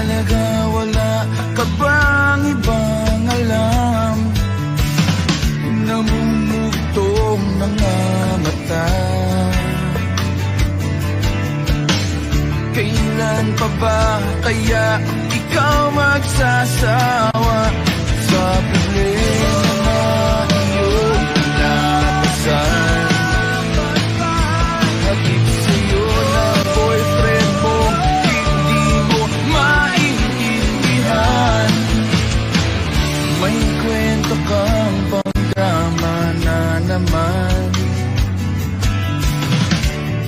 halaga, wala ka bang ibang alam? Namumugtong mga mata. Kailan pa ba kaya ikaw magsasawa sa problema na iyong pinapasan? Hatid sa'yo ng boyfriend mo, hindi mo maintindihan. May kwento kang pang-drama na naman,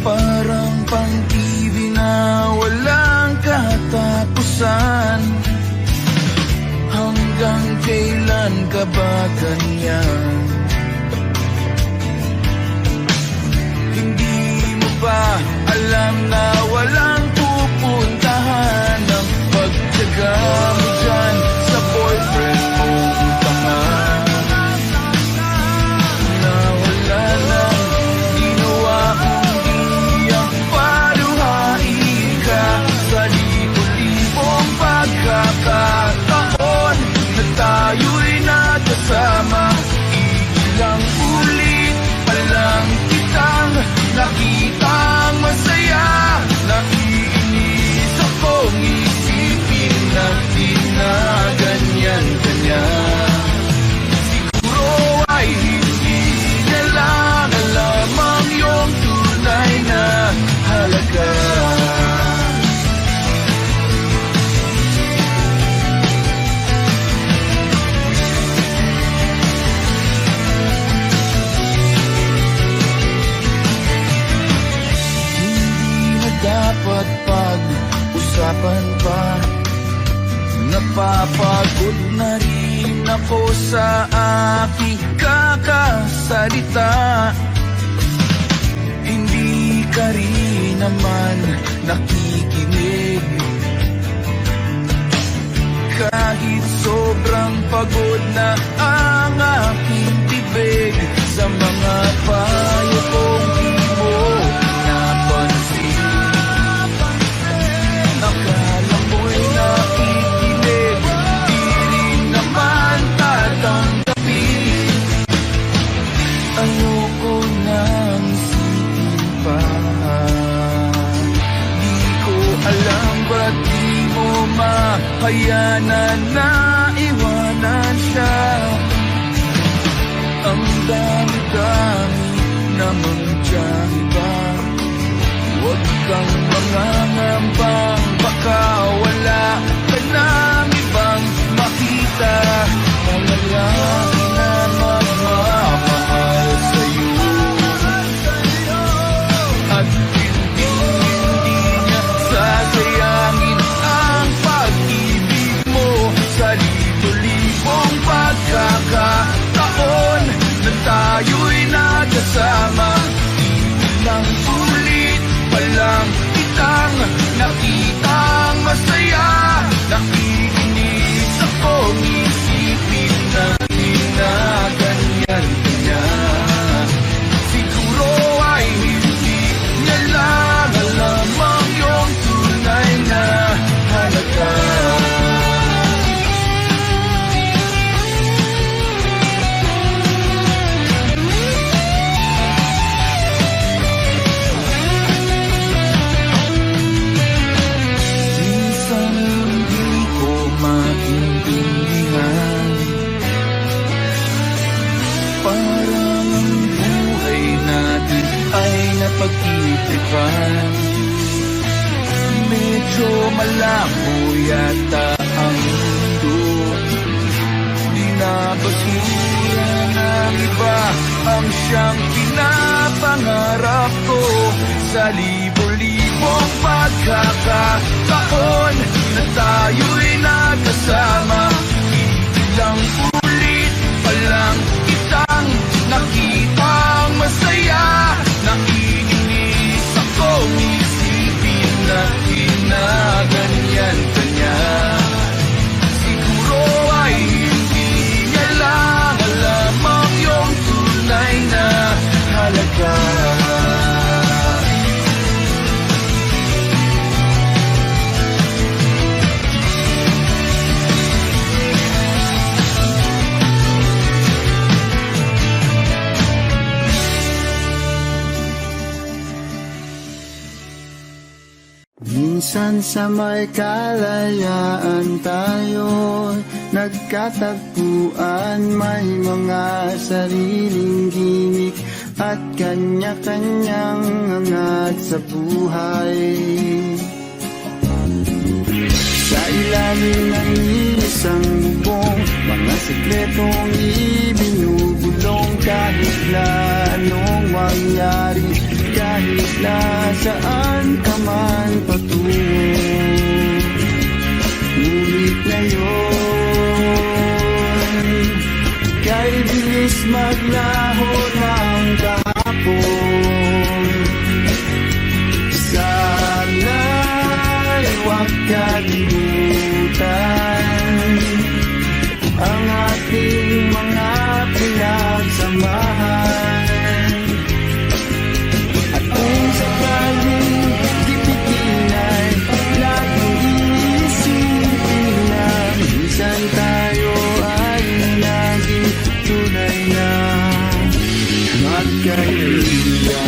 parang pang-TV na walang katapusan. Hanggang kailan ka ba ganyan? Hindi mo ba alam na walang pupuntahan ang pagtyaga mo dyan sa boyfriend mong tangan? Na wala nang ginawa kundi ang paluhain ka sa libo-libong pagkakataon na tayo'y nagkasama. Ilang ulit pa lang kitang nakitang masaya. Naiinis akong isipin na di na ganyan-ganyan. Siguro ay hindi niya lang alam ang iyong tunay na halaga. Dapat pag-usapan pa. Napapagod na rin ako sa aking kakasalita. Hindi ka rin naman nakikinig. Kahit sobrang pagod na ang aking bibig sa mga payo kong di mo napansin. Akala mo'y nakikinig, di rin naman tatanggapin. Ayoko nang isipin pa. Di ko alam ba't di mo makayanan na iwanan siya. Ang dami-dami namang tiyahin ba? Huwag kang mangangambang, baka wala ka nang ibang makita. Malalaki na magmamahal sa'yo, at hindi niya sasayangin ang pag-ibig mo sa libo-libong pagkakataon na tayo'y nagkasama. Ilang ulit palang kitang nakitang masaya. Nakikinis akong isipin na di na ganyan-ganyan. Siguro ay hindi niya lang alam ang iyong tunay na halaga. Pag-itripan, medyo malabo yata ang mundo. Di na basura ng iba ang siyang pinapangarap ko. Sa libo-libong pagkakataon na tayo'y nagkasama. Ilang ulit pa lang kitang nakitang masaya. Naiinis akong isipin na di na ganyan-ganyan. Siguro ay hindi niya lang alam ang iyong tunay na halaga. Minsan sa may kalayaan tayo nagkatagpuan, may mga sariling gimik at kanya-kanyang angat sa buhay. Sa ilalim ng isang bubong, mga sikretong ibinubulong, kahit na anong mangyari, kahit na saan ka man patungo. Ngunit ngayon, kay bilis maglaho ng kahapon. Sana'y huwag kalimutan ang ating mga pinagsamahan. At kung sakaling gipitin ay laging iisipin na minsan tayo ay naging tunay na magkaibigan.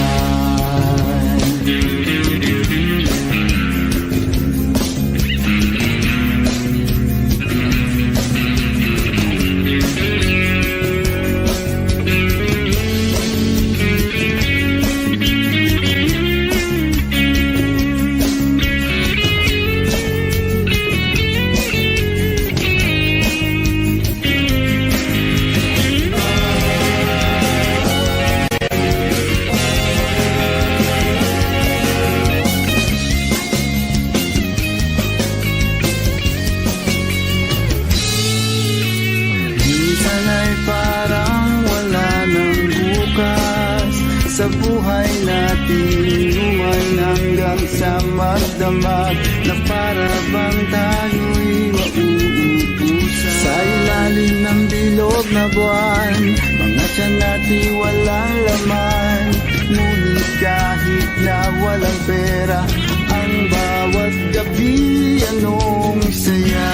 Sa buhay natin, luman hanggang sa magdamag, na para bang tayo'y mauubusan. Sa ilalim ng bilog na buwan, mga tiyan natin walang laman. Ngunit kahit na walang pera, ang bawat gabi anong saya.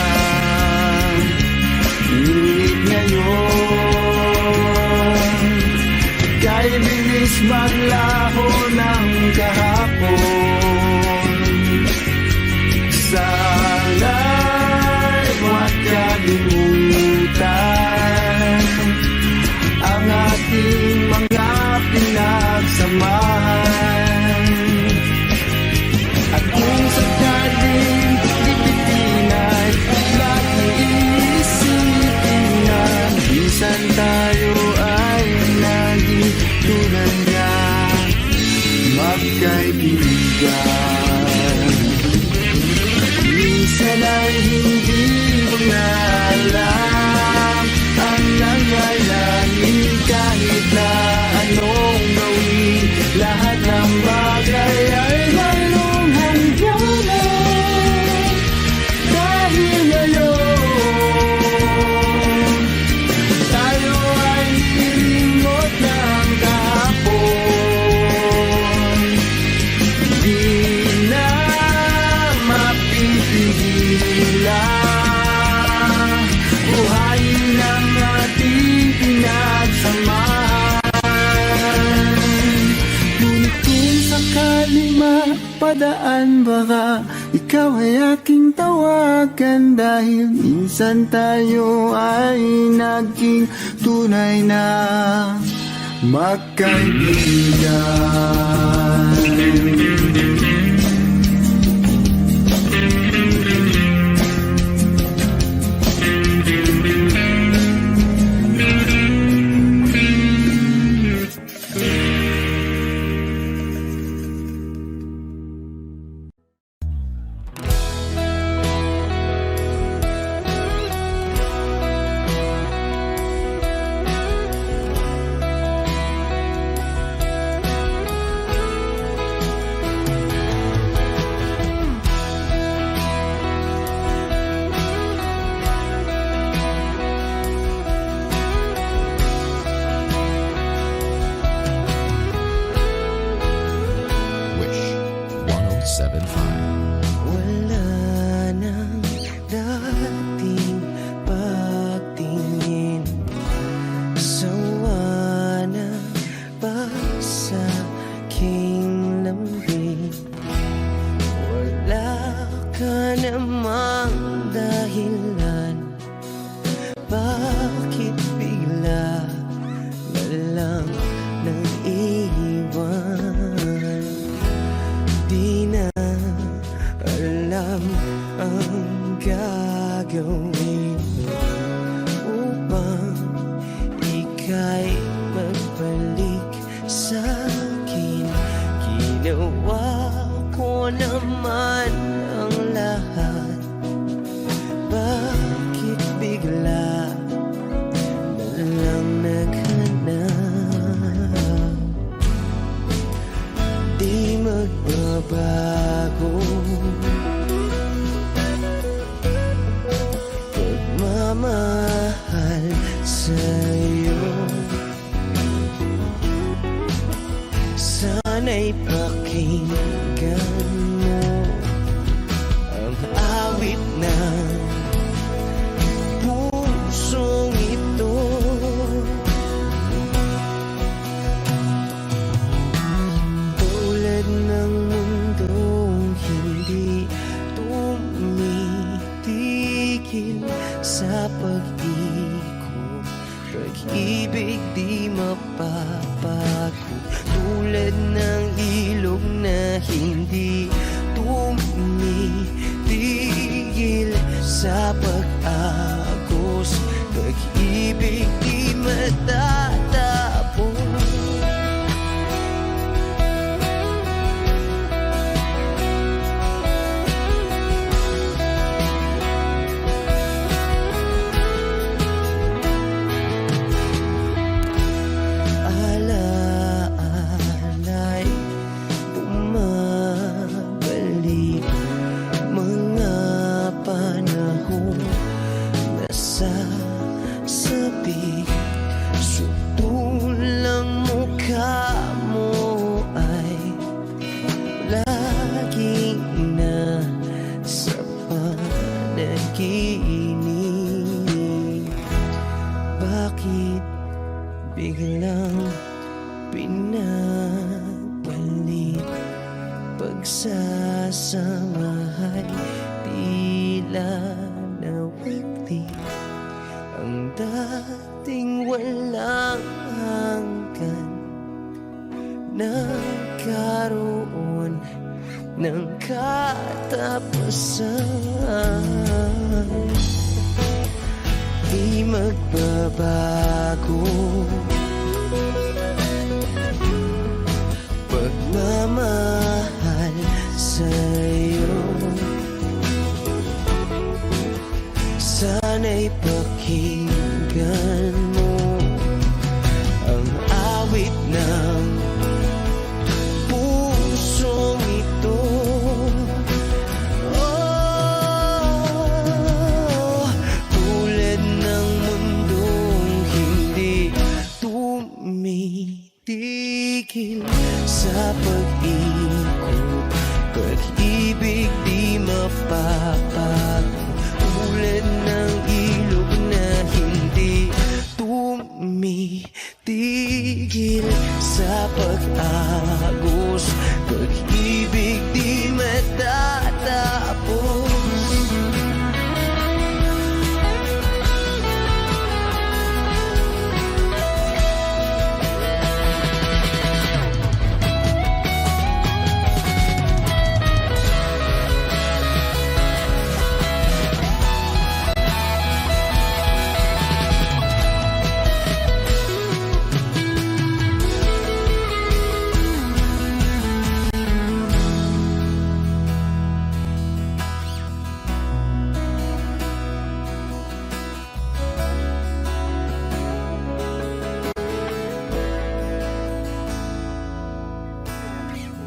Ngunit ngayon, kay bilis maglaho ng kahapon. Sana'y huwag kalimutan ang ating mga pinagsamahan. At kung sakaling gipitin ay laging iisipin na minsan tayo ay naging tunay na magkaibigan. Minsan ay hindi mo na alam ang nangyayari, kahit na anong gawin, lahat ng bagay ay mayroong hangganan. Dahil ngayon, tayo ay nilimot ng kahapon. Di na mapipigilan, buhayin ang ating pinagsamahan. Ngunit kung sakali mapadaan, baka ikaw ay aking tawagan, dahil minsan tayo ay naging tunay na magkaibigan. Ginawa ko naman ang lahat. Bakit bigla na lang naghanap? Di magbabago pagmamahal sa'yo. Sana'y pakinggan mo ang awit ng pusong ito. Tulad ng mundong hindi tumitigil sa pag-ikot, pag-ibig di mapapagod. Tulad ng ilog na hindi tumitigil sa pag-agos, pag-ibig di matatapos. Alaala'y bumabalik, mga panahon nasasabi. Sutulang mukha mo ay laging nasa panaginip. Bakit biglang pinabalik? Pagsasamahay tila nawagli, ang dating walang hanggan nagkaroon ng katapusan. Di magbabago pagmamahal sa'yo. Sana'y pakinggan mo ang awit ng pusong ito. Oh, tulad ng mundong hindi tumitigil sa pag-ikot, pag-ibig di mapapagod. Tulad ng ilog na hindi tumitigil sa pag-agos, pag-ibig di matatapos.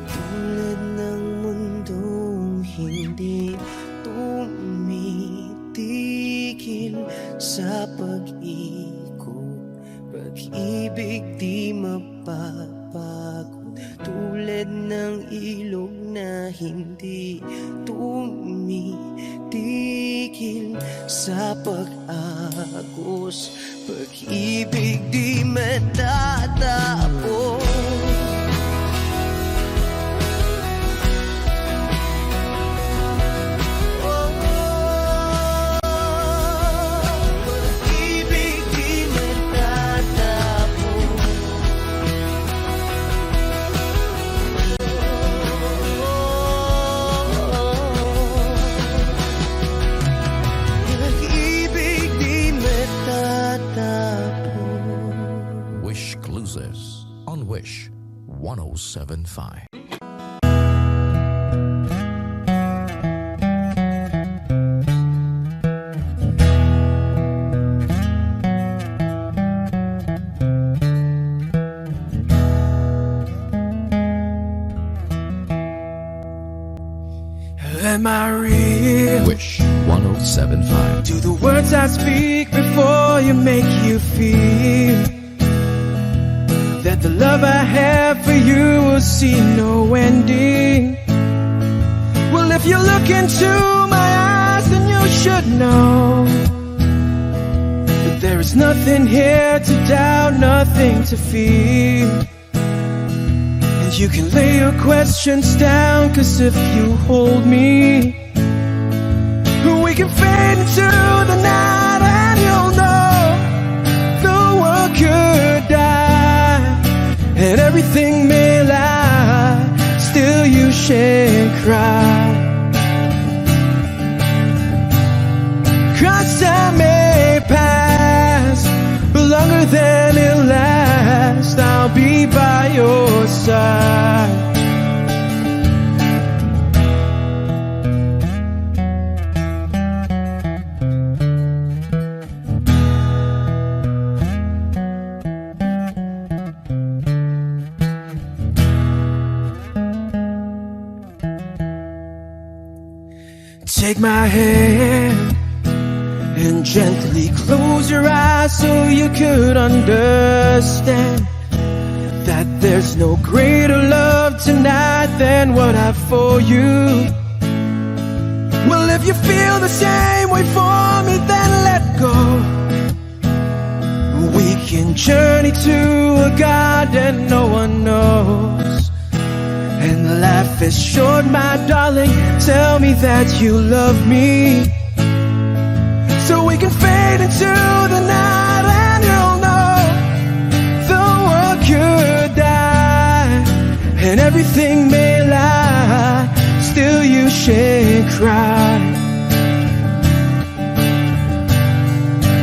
Tulad ng mundong hindi tumitigil sa pag-ikot, pag-ibig di mapapagod. Tulad ng ilog na hindi tumitigil sa pag-agos, pag-ibig di matatapos. Wish Cluzes on Wish 107.5. Am I real? Wish 1075. Do the words I speak before you make you feel that the love I have for you will see no ending? Well, if you look into my eyes, then you should know that there is nothing here to doubt, nothing to fear. And you can lay your questions down, 'cause if you hold me, we can fade into the night, and you'll know the world could die and everything may lie, still you shan't cry. 'Cause time may pass, but longer than it'll last, I'll be by your side. Take my hand and gently close your eyes so you could understand that there's no greater love tonight than what I have for you. Well, if you feel the same way for me, then let go. We can journey to a garden no one knows. And life is short, my darling, tell me that you love me, so we can fade into the night, and you'll know the world could die and everything may lie, still you shan't cry.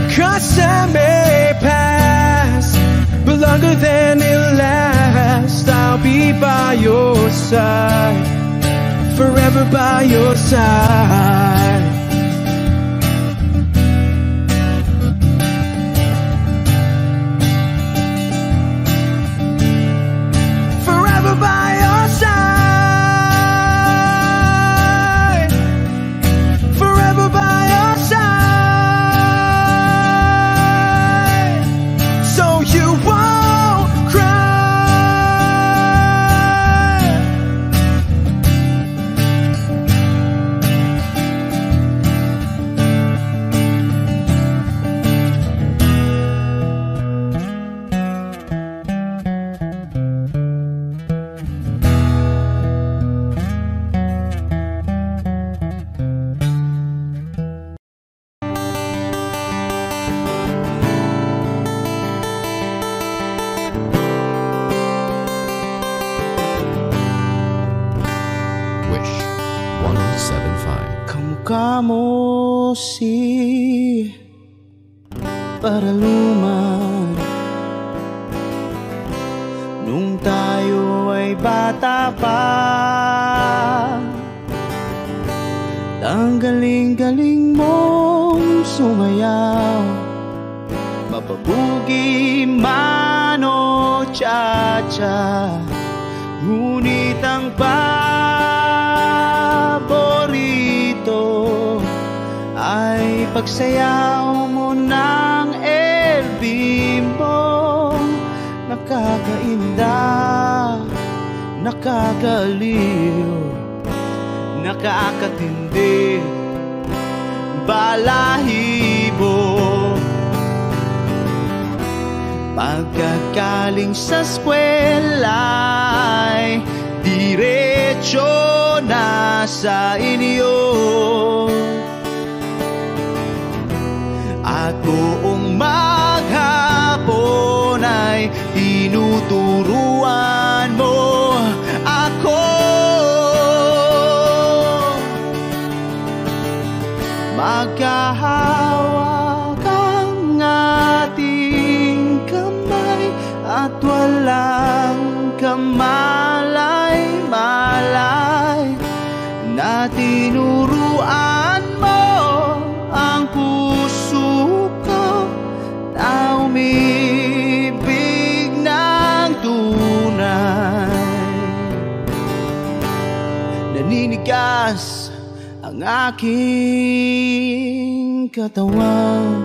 'Cause time may pass, but longer than it'll last, I'll be by your side, forever by your side. Forever by your side, forever by your side, so you won't cry. Wish 1075. Kamukha mo si Paraluman nung tayo ay bata pa. Ang galing-galing mong sumayaw, mapabugi man o cha-cha, ngunit ang paborito ay pagsayaw mo ng El Bimbo. Nakakainda, nakakaliw, nakakatindi, balahibo. Pagkagaling sa eskwela'y diretso na sa inyo, at buong maghapon ay tinuturuan mo ako. Magkahawak ang ating kamay at walang kamalay-malay, na tinuruan mo ang puso ko na umibig ng tunay. Naninigas ang aking katawan.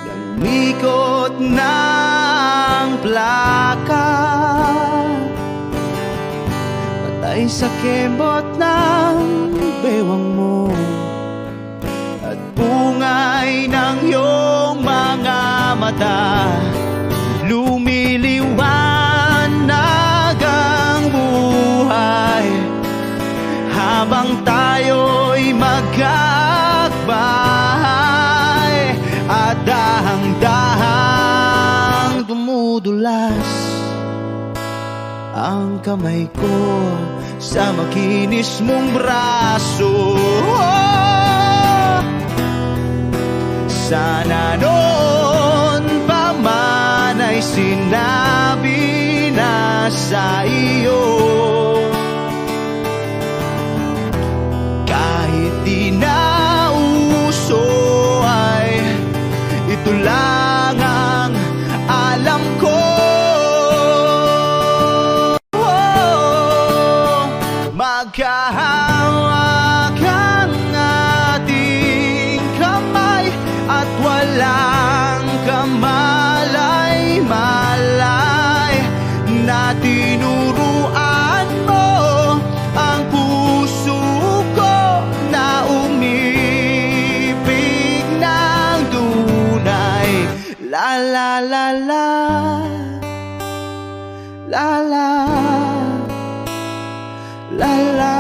Nangikot ng plaka, patay sa kembot ng bewang mo at bungay ng iyong mga mata. Lumiliwanag ang buhay habang tayo'y magkakbahay, at dahang-dahang dumudulas ang kamay ko sa makinis mong braso. Sana noon pa man ay sinabi na sa iyo, kahit di na uso ay ito lang ang alam ko. Magkahawak ang ating kamay at walang kamalay-malay, na tinuruan mo ang puso ko na umibig ng tunay. La la la la, la la, la la,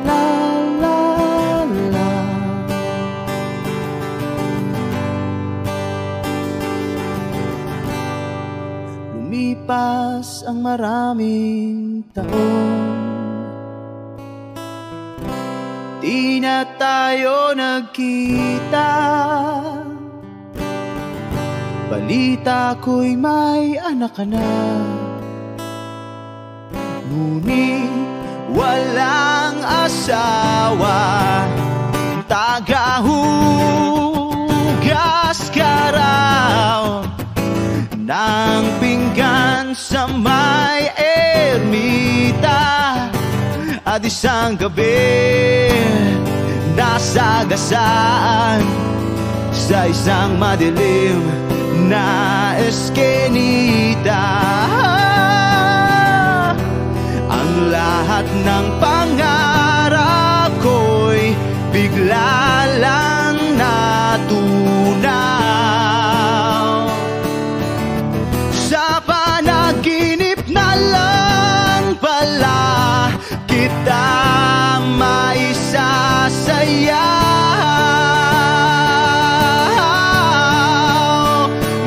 la la la. Lumipas ang maraming taon, di na tayo nagkita. Balita ko'y may anak ka na, ngunit walang asawa. Tagahugas ka raw ng pinggan sa may ermita, at isang gabi nasagasaan sa isang madilim na eskenita. Ang lahat ng pangarap ko'y bigla lang natunaw. Sa panaginip na lang pala kita maisasayaw.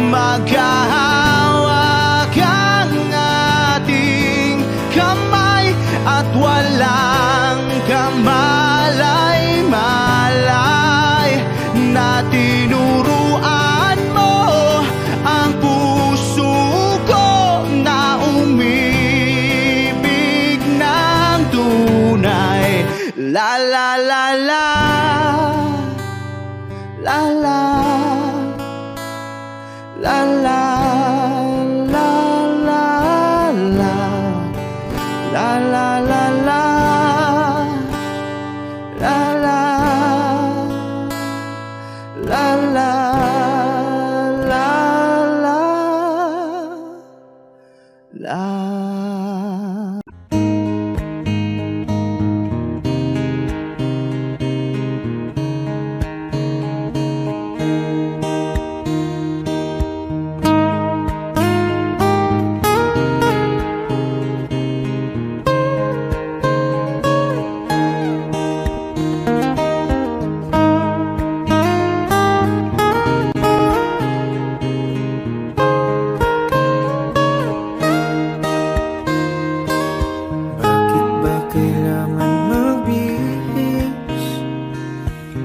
Maghahawak ang ating kamay at walang kamalay-malay, na tinuruan mo ang puso ko na umibig ng tunay. La la la la, la la, la la, la la la, la la la la, la la, la la, la la, la.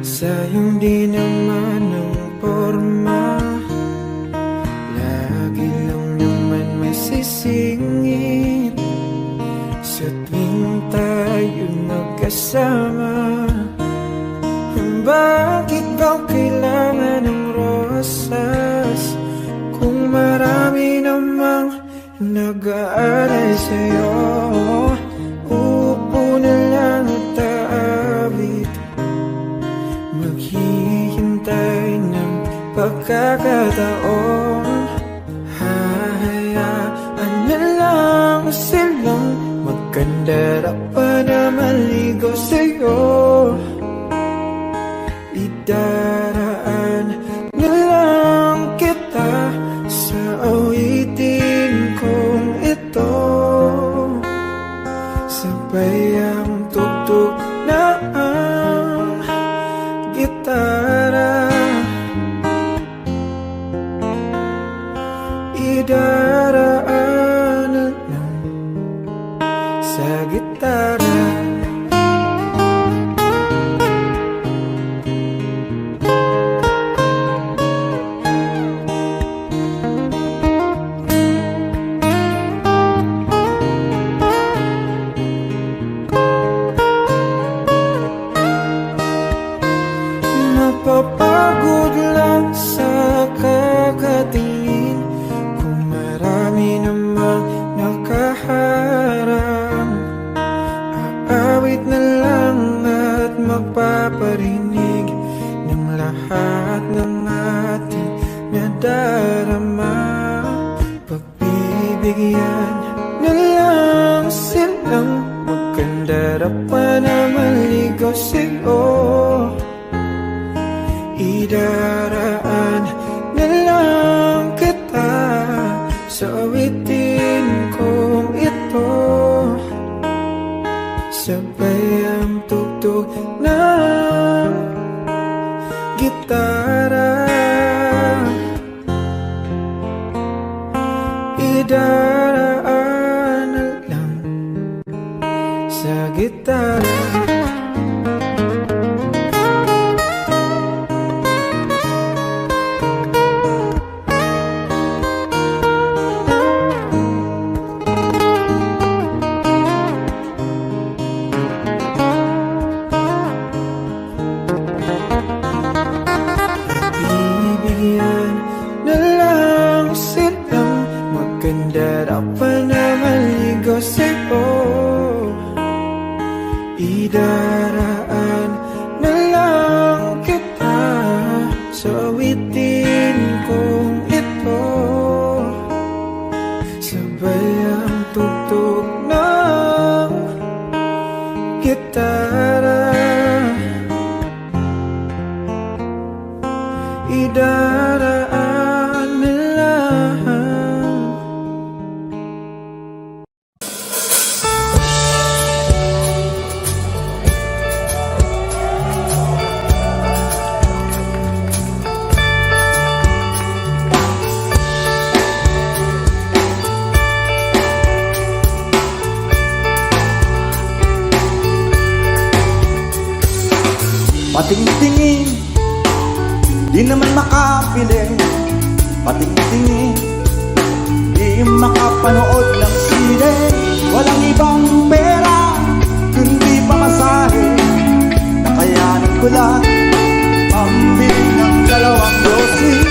Sayang di naman ang porma, lagi lang naman may sisingit sa tuwing tayo magkasama. Bakit ba kailangan ng rosas kung marami namang nag-aalay sa'yo? Uupo na lang tayo pagkakataon. Hahayaan na lang silang magkandara para maligaw sa'yo. Idaraan na lang kita sa awitin kong ito. Sabay ang tugtog na ang gitara. Idaraan na lang sa gitara. Napapagod lang sa kakatingin kung marami namang nakaharang. Aawit na lang at magpaparinig ng lahat ng ating nadarama. Pagbibigyan na lang silang magkandara pa na maligaw sa'yo. Idaraan na lang kita sa awitin kong ito. Sabay ang tugtog ng gitara. Idaraan na lang sa gitara. Bibigyan na lang silang magkandara pa na maligaw sa'yo. Idaraan na lang kita sa awitin kong ito. Sabay ang tugtog ng gitara. Idaraan na lang. Patingtingin, di naman makapiling. Patingtingin, di makapanood ng sine. Walang ibang pera, kundi pamasahe. Nakayanan ko lang pambili ng 2 dosis.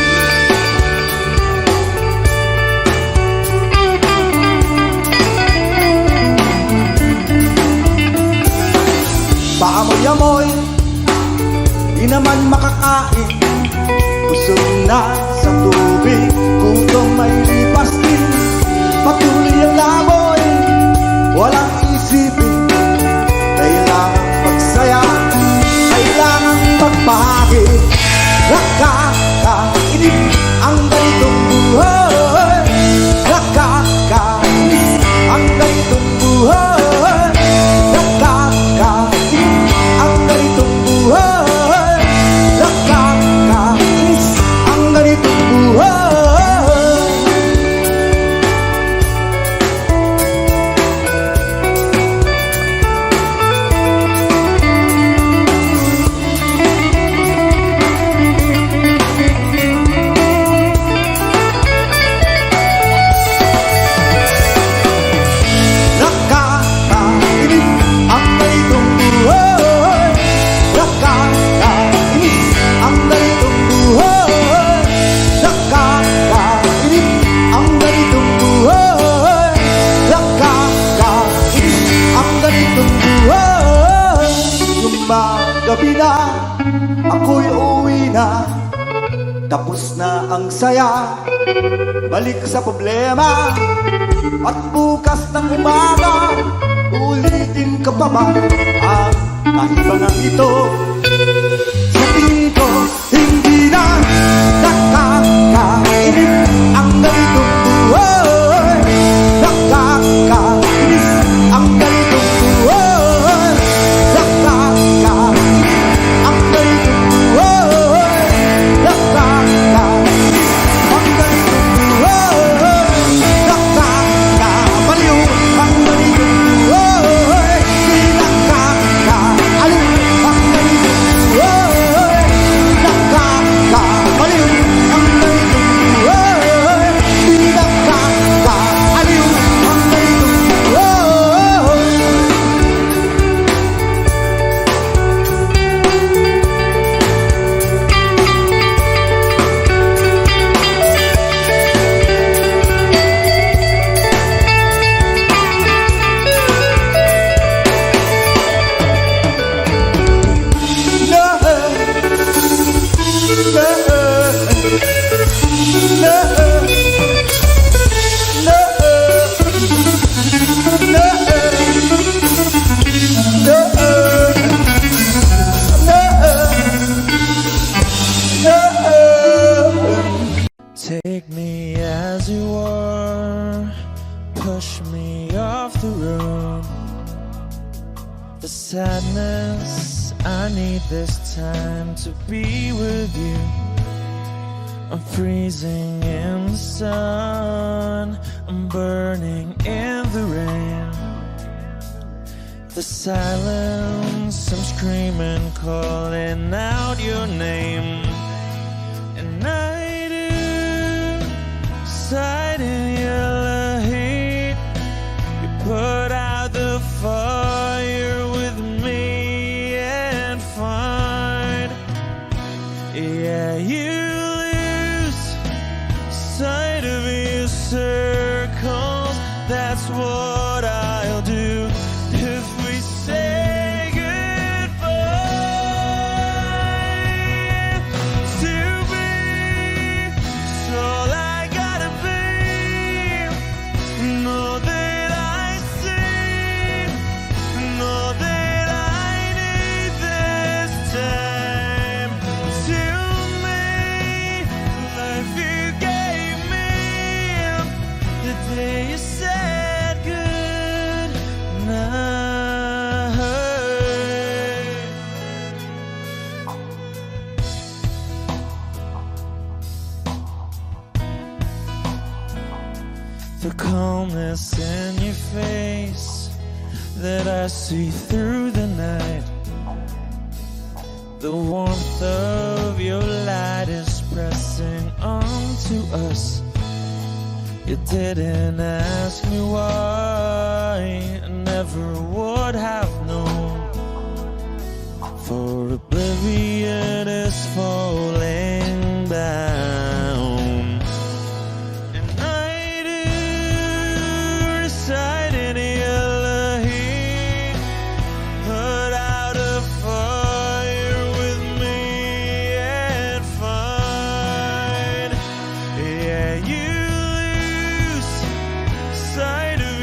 Paamoy-amoy, di naman makakain. Busog na sa tubig, gutom may lipas din. Patuloy ang laboy, walang isipin. Kailangan magsaya, kailangan magpahagi. Nakakainis ang ganitong buhay. Nakakainis ang ganitong buhay. Nakakainis ang ganitong buhay. Nakakainis ang ganitong buhay. Tapos na ang saya, balik sa problema. At bukas ng umaga, ulitin ka pa ba ang kahibangan ito? Sa tingin ko, hindi na nakakainis ang ganitong buhay. Nakakainis ang ganitong buhay. Nakakainis ang ganitong buhay. Nakakainis ang ganitong buhay. Nakakabaliw ang ganitong buhay. Di nakakaaliw ang ganitong buhay. Nakakabaliw ang ganitong buhay. Di nakakaaliw ang ganitong buhay. Take me as you are, push me off the road. The sadness, I need this time to be with you. I'm freezing in the sun, I'm burning in the rain. The silence, I'm screaming, calling out your name. And I do side in your heat. You put out the fire with me and find, yeah, you lose sight of your circles. That's what I'll do if we say goodbye. To be, it's all I gotta be. Know that I see, know that I need this time. To me, life you gave me the day you said goodnight. The calmness in your face that I see through the night. The warmth of your light is pressing onto us. You didn't ask me why, I never would have known. For oblivion is falling down. And I do reside in your heat. Put out a fire with me and find, yeah, you lose sight of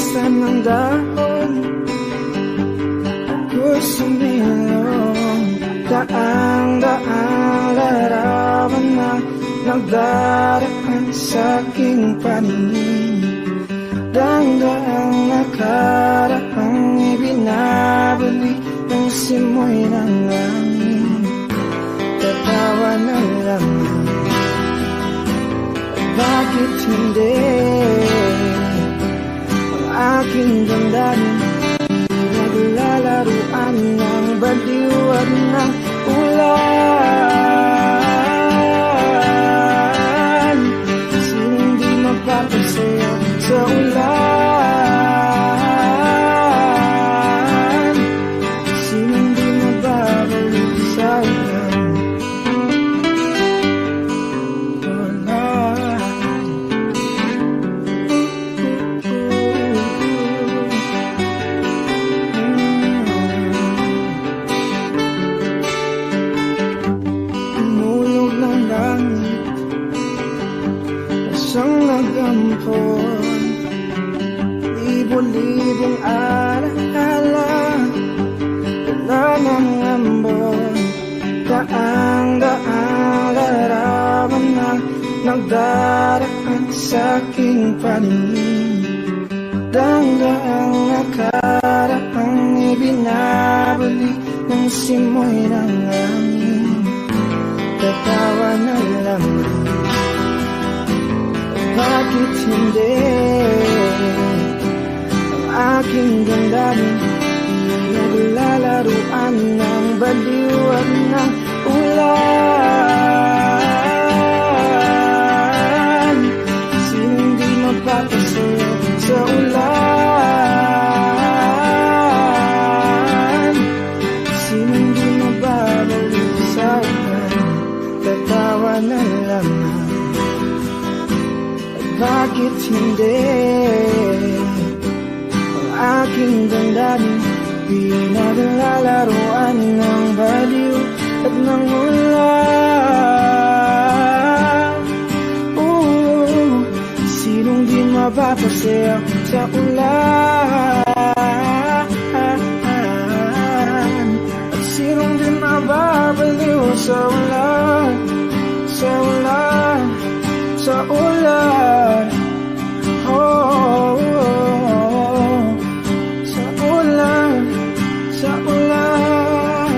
basta ng dahon ako sumilong. Daang-daang larawan na nagdaraan sa aking paningin. Daang-daang nakaraang ibinabalik ng simoy ng langit. Tatawa na lamang, bakit hindi ang aking damdamin naglalaruan ng baliw at ng ulan? Sinong di mapapasayaw sa ulan? Sinong di mababalik sa ulan? Umulog ng langit, isang nagampon, libo-libong alaala, wala ng ambon. Daang-daang larawan na nagdaraan sa aking paningin. Daang-daang nakaraang ibinabalik ng simoy ng langit. Tatawa na lamang, bakit hindi ang aking damdamin naglalaruan ng baliw at ng ulan? Sinong di mapapasayaw sa ulan? Sinong di mababalik sa ulan? Tatawa na lamang, bakit hindi ang aking damdamin pinaglalaruan ng baliw at ng ulan? Sinong di mapapasayaw sa ulan? At sinong di mababaliw sa ulan? Sa ulan, sa ulan, oh, sa ulan, sa ulan,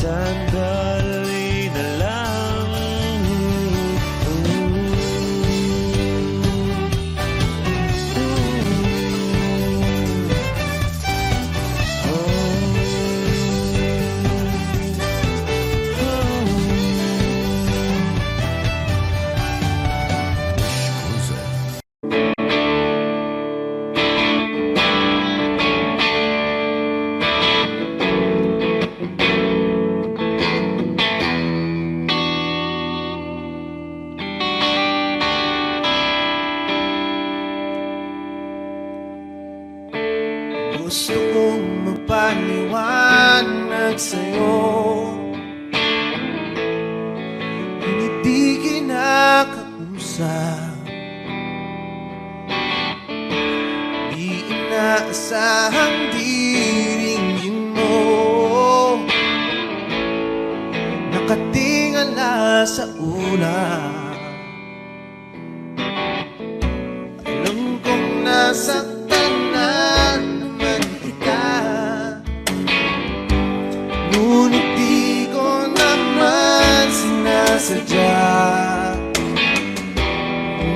sandali na lang. Gusto kong magpaliwanag sa'yo, ngunit di kinakausap. Di inaasahang diringgin mo, nakatingala sa ulap. Alam kong nasaktan na naman kita, ngunit di ko naman sinasadya.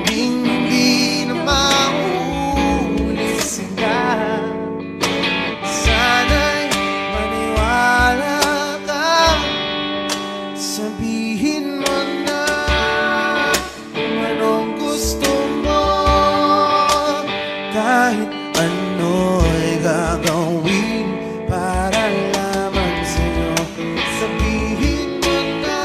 Hindi na mauulit sila. Sana'y maniwala ka, sabihin mo na kung anong gusto mo. Kahit ano'y gagawin para lamang sa'yo. Sabihin mo na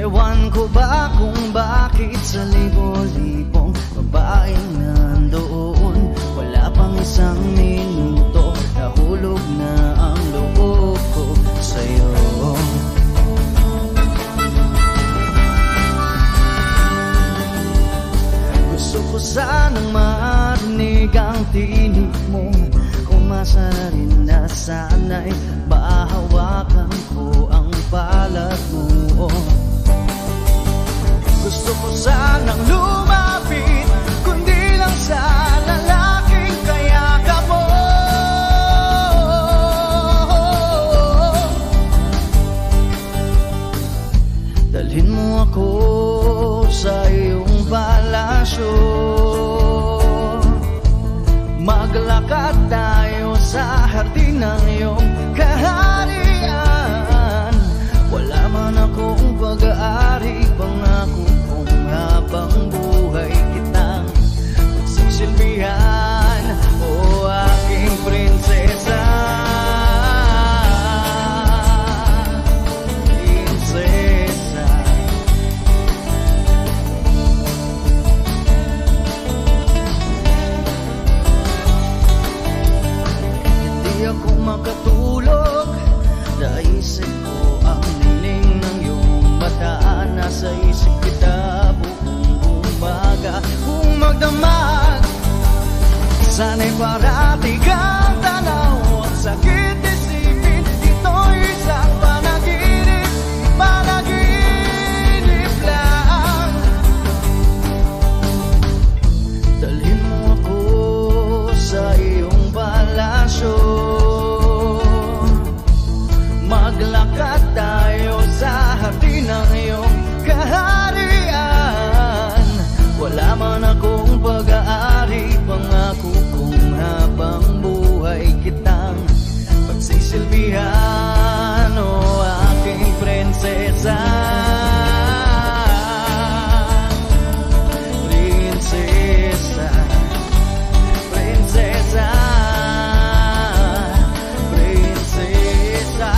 Ewan ko ba kung bakit sa libo-libong babaeng nandoon, wala pang isang minuto, nahulog na ang loob ko sa'yo. Gusto ko sanang marinig ang tinig mo, umasa na rin na sana'y mahawakan ko ang balat mo. Gusto ko sanang lumapit, kundi lang sa lalaking kayakap mo. Dalhin mo ako sa iyong palasyo, maglakad tayo sa hardin ng iyong kaharian. Wala man akong pag-aari, pangako kong habang buhay kitang magsisilbihan, o aking prinsesa. Prinsesa. Hindi ako makatulog, naisip ko ang niling ng iyong mata. Nasa isip kita buong umaga, kung magdamag sana'y parati kang tanaw. Ang sakit isipin, ito'y isang panaginip, panaginip lang. Dalhin mo ako sa iyong palasyo, maglakad tayo sa hardin ng iyong kaharian. Wala man akong pag-aari, pangako kong habang buhay kitang pagsisilbihan, o aking prinsesa. Prinsesa. Prinsesa. Prinsesa.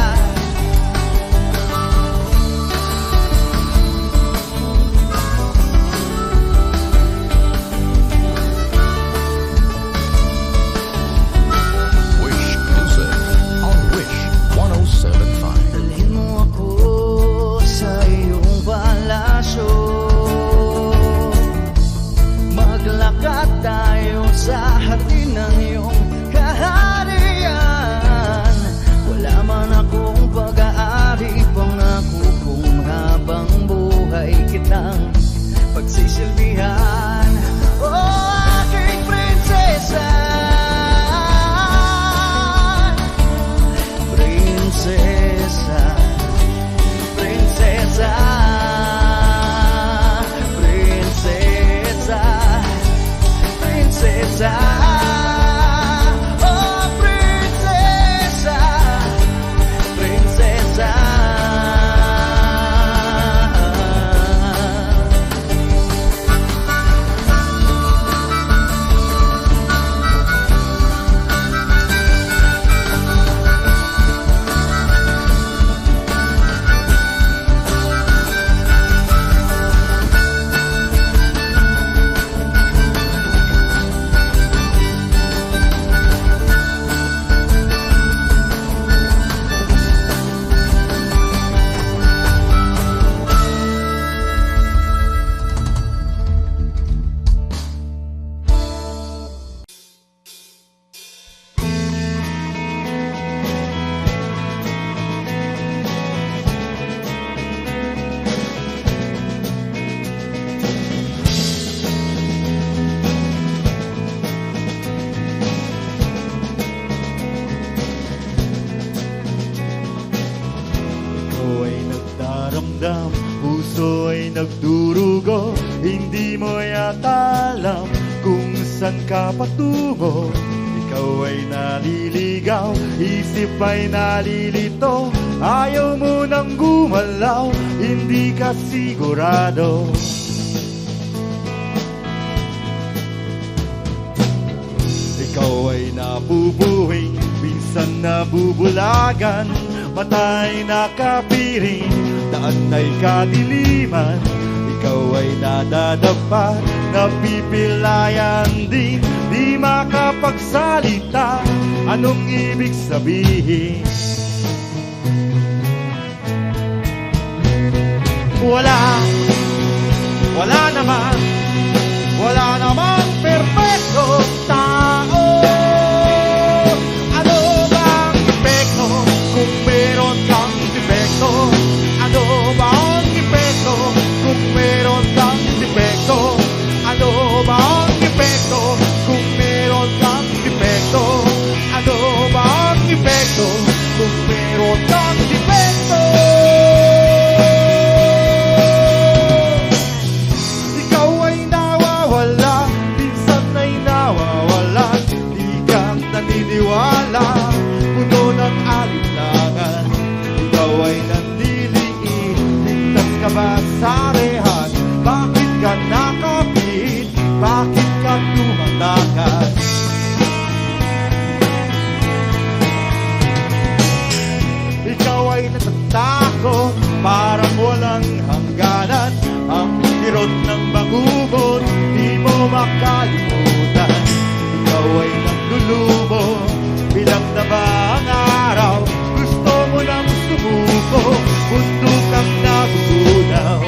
Wish Music on Wish 107.5. Dalhin mo ako sa iyong palasyo, maglakad tayo sa hardin ng iyong kaharian. Wala man akong pag-aari, pangako kong habang buhay kitang pagsisilbihan, o aking prinsesa. Prinsesa. Prinsesa. Prinsesa. Prinsesa. Oh, prinsesa. Prinsesa. nagdaramdam, puso ay nagdurugo. Hindi mo yata alam kung saan ka patungo. Ikaw ay naliligaw, isip ay nalilito. Ayaw mo nang gumalaw, hindi ka sigurado. Ikaw ay nabubuhing, minsan nabubulagan. Mata'y nakapiring, saan ay kadiliman, ikaw ay nadadapa, napipilayan din, di makapagsalita. Anong ibig sabihin? Wala naman perfectong tao. Ano bang epekto kung meron kang defekto? Ano bang epekto kung meron kang defekto? Ano bang epekto kung meron kang defekto? Ano bang epekto kung meron kang defekto? Ikaw ay nawawala, minsan ay nawawala, di kang naniniwala, puno ng alinlangan. Ikaw ay nandiliin, ligtas ka ba sa rehat? Bakit ka nakapit? Bakit ka tumatakas? Ikaw ay natatakot, parang walang hangganan. Ang kirot ng bangungot, di mo makalimutan. Ikaw ay naglulumo, bilang na ba ang araw? Gusto mo nang sumuko, mundo kang nagugunaw.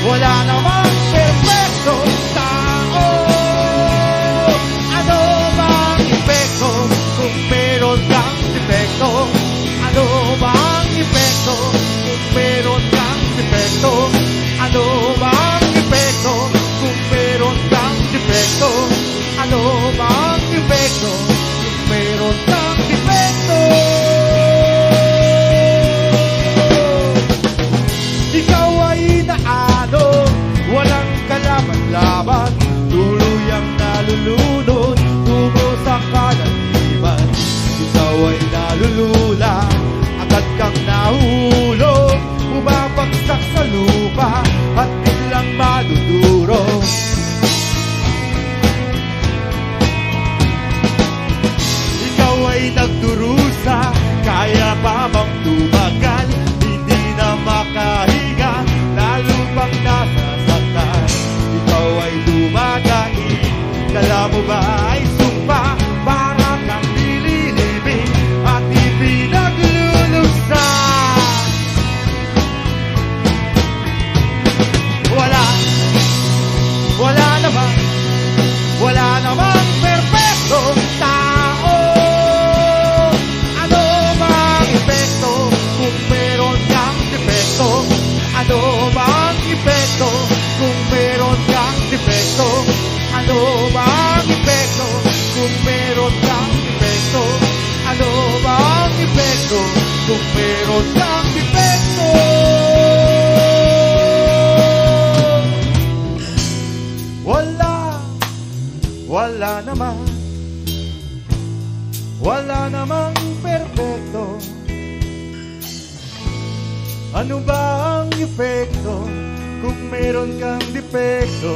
Wala namang perfectong tao. Ano bang epekto kung meron kang defekto? Ano bang epekto kung meron kang defekto? Ano bang epekto kung meron kang defekto? Ano bang epekto kung meron kang defekto? Ikaw ay naano, walang kalaban-laban, tuluyang nalulunod, tungo sa kalaliman. Ikaw ay nalulula, agad kang nahulog, bumabagsak sa lupa at biglang madudurog. Ikaw ay nagdurusa, kaya pa bang tumagal? Hindi na makahinga, lalo pang nasasaktan. Ikaw ay lumagain, kala mo ba ay sumpa? Para kang nililibing at ipinagluluksan. Wala namang perfectong tao. Ano bang epekto kung meron kang defekto? Ano bang epekto kung meron kang defekto? Ano bang epekto kung meron kang defekto? Ano bang epekto kung meron kang defekto? Wala namang perfecto. Ano ba ang epekto kung meron kang defekto?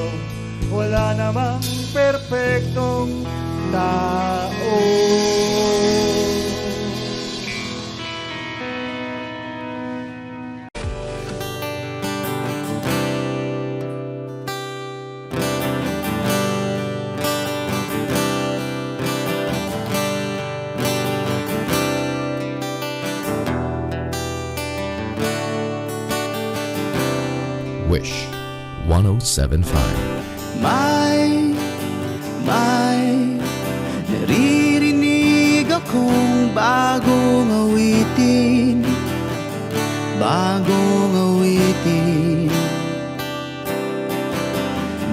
Wala namang perfectong tao. Wish 1075. May naririnig akong bagong awitin.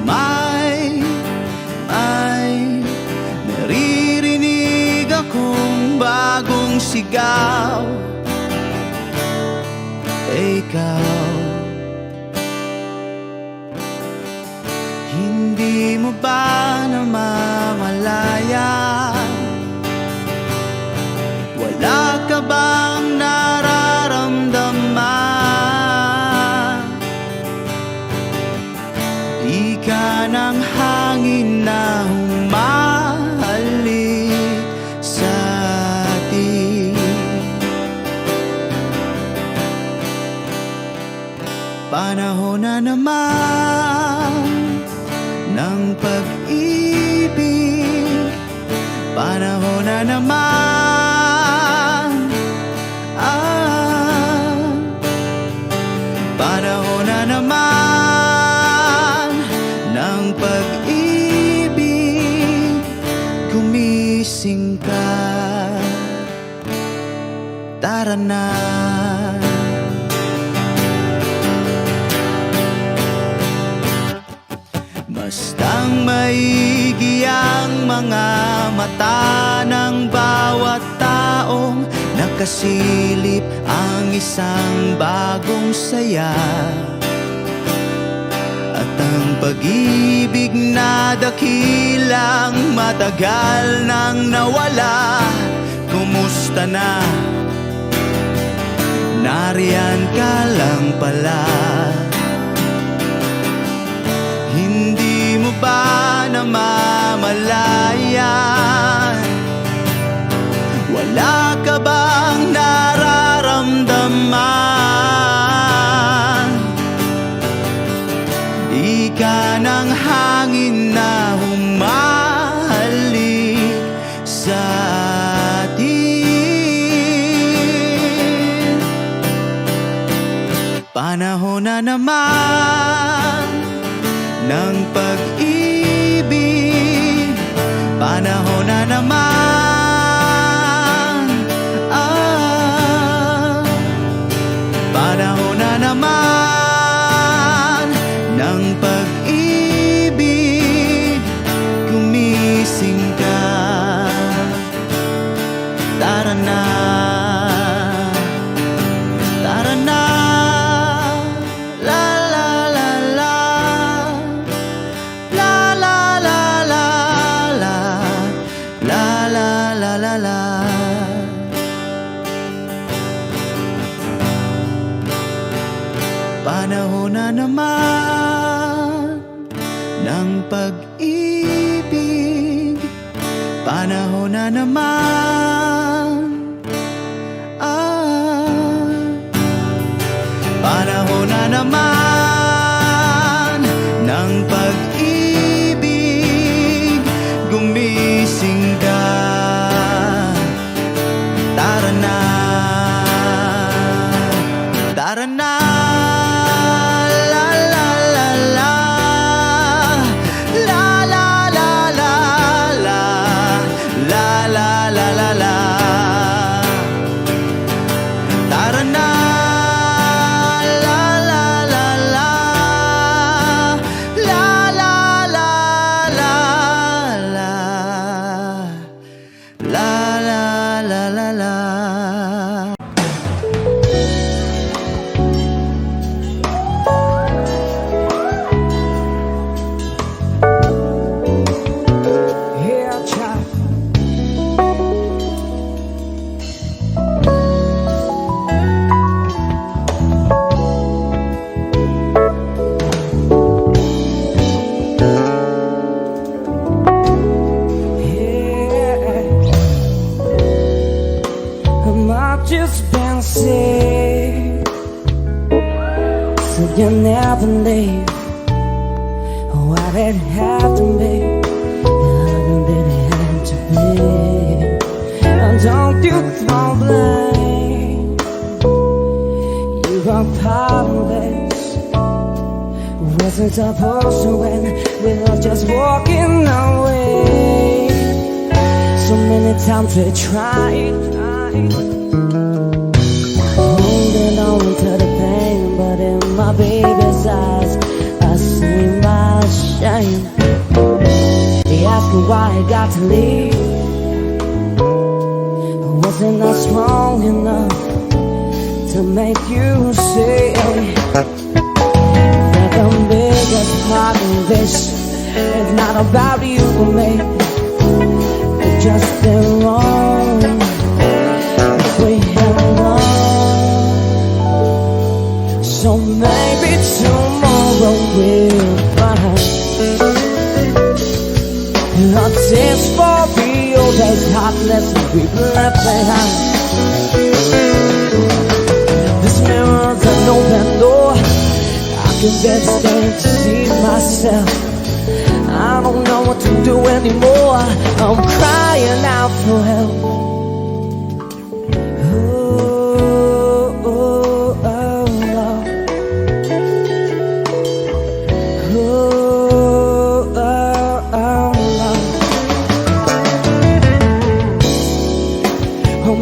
May naririnig akong bagong sigaw. Ikaw, hindi mo ba namamalayan? Wala ka bang nararamdaman? Di ka ng hangin na humahal panahon na naman. Panahon na naman ng pag-ibig. Gumising ka, tara na. Bastang maigi ang mga mata ng bawat taong nakasilip ang isang bagong saya. At ang pag-ibig na dakilang matagal nang nawala. Kumusta na? Nariyan ka lang pala. Hindi mo ba namamalayan? Wala ka bang nararamdaman? Di ka ng hangin na humahalik sa atin. Panahon na naman ng pag-ibig. Panahon na naman. Panahon na naman ng pag-ibig. Gumising ka, tara na. Tara na. Panahon na naman ng pag-ibig. Panahon na naman. Panahon na naman ng pag-ibig. Gumising ka, tara na. Tara na. Just fancy, so you never leave. Why did it have to be? How did it have to be? Don't you throw blame? You are part of this. Wasn't supposed to end. We were just walking away. So many times we tried. Holding on to the pain, but in my baby's eyes I see my shame. They ask me why I got to leave. Wasn't I strong enough to make you see that the biggest part of this is not about you or me? It's just been wrong. We have wrong. So maybe tomorrow we'll find a taste for real. There's heartless people left behind. This mirror's an open door. I can best stand to see myself. I don't know what to to do anymore. I'm crying out for help.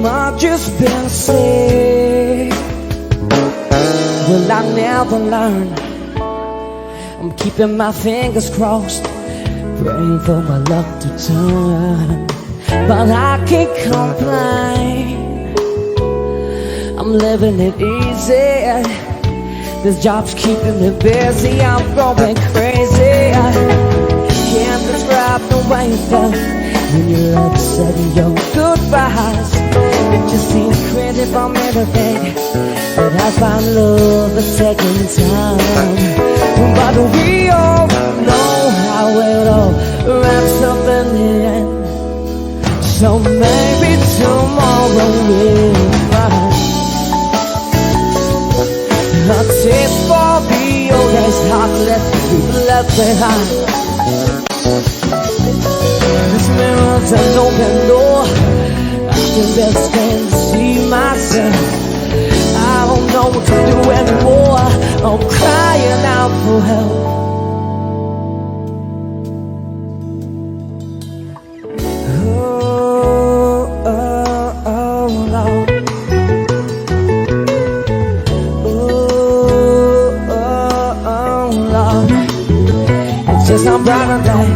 I've just been sick. Will I never learn? I'm keeping my fingers crossed, praying for my luck to turn. But I can't complain, I'm living it easy. This job's keeping me busy, I'm going crazy. Can't describe the way you felt when you left, said your goodbyes. It just seems crazy for me to think that I found love a second time. But we all know how it all wraps up in the end. So maybe tomorrow we'll find a taste for the old days, heartless people left behind. This mirror's an open door, I can best stand to see myself. I don't know what to do anymore, I'm crying out for help. It's just a brighter day.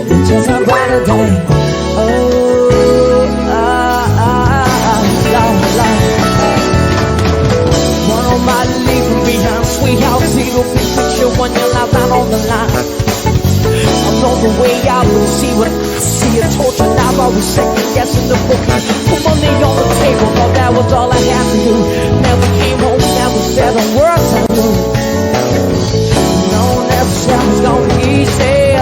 It's just a brighter day. One on my leaving behind, sweetheart, zero big picture when you're out on the line. I'm on the way out, we'll see what I see. A torture now, I was second guessing the booking. Put money on the table, thought that was all I had to do. Now we came home, now we said the words I knew. No, never said it's gonna be easy,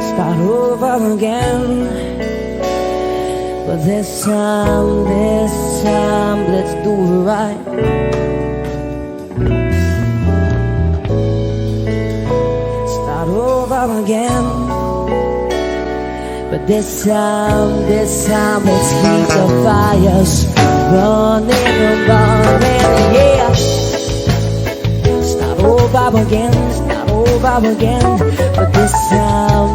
Start over again, but this time, let's do it right. Start over again, but this time, let's keep the fires running and burning, yeah. Start over again, but this time,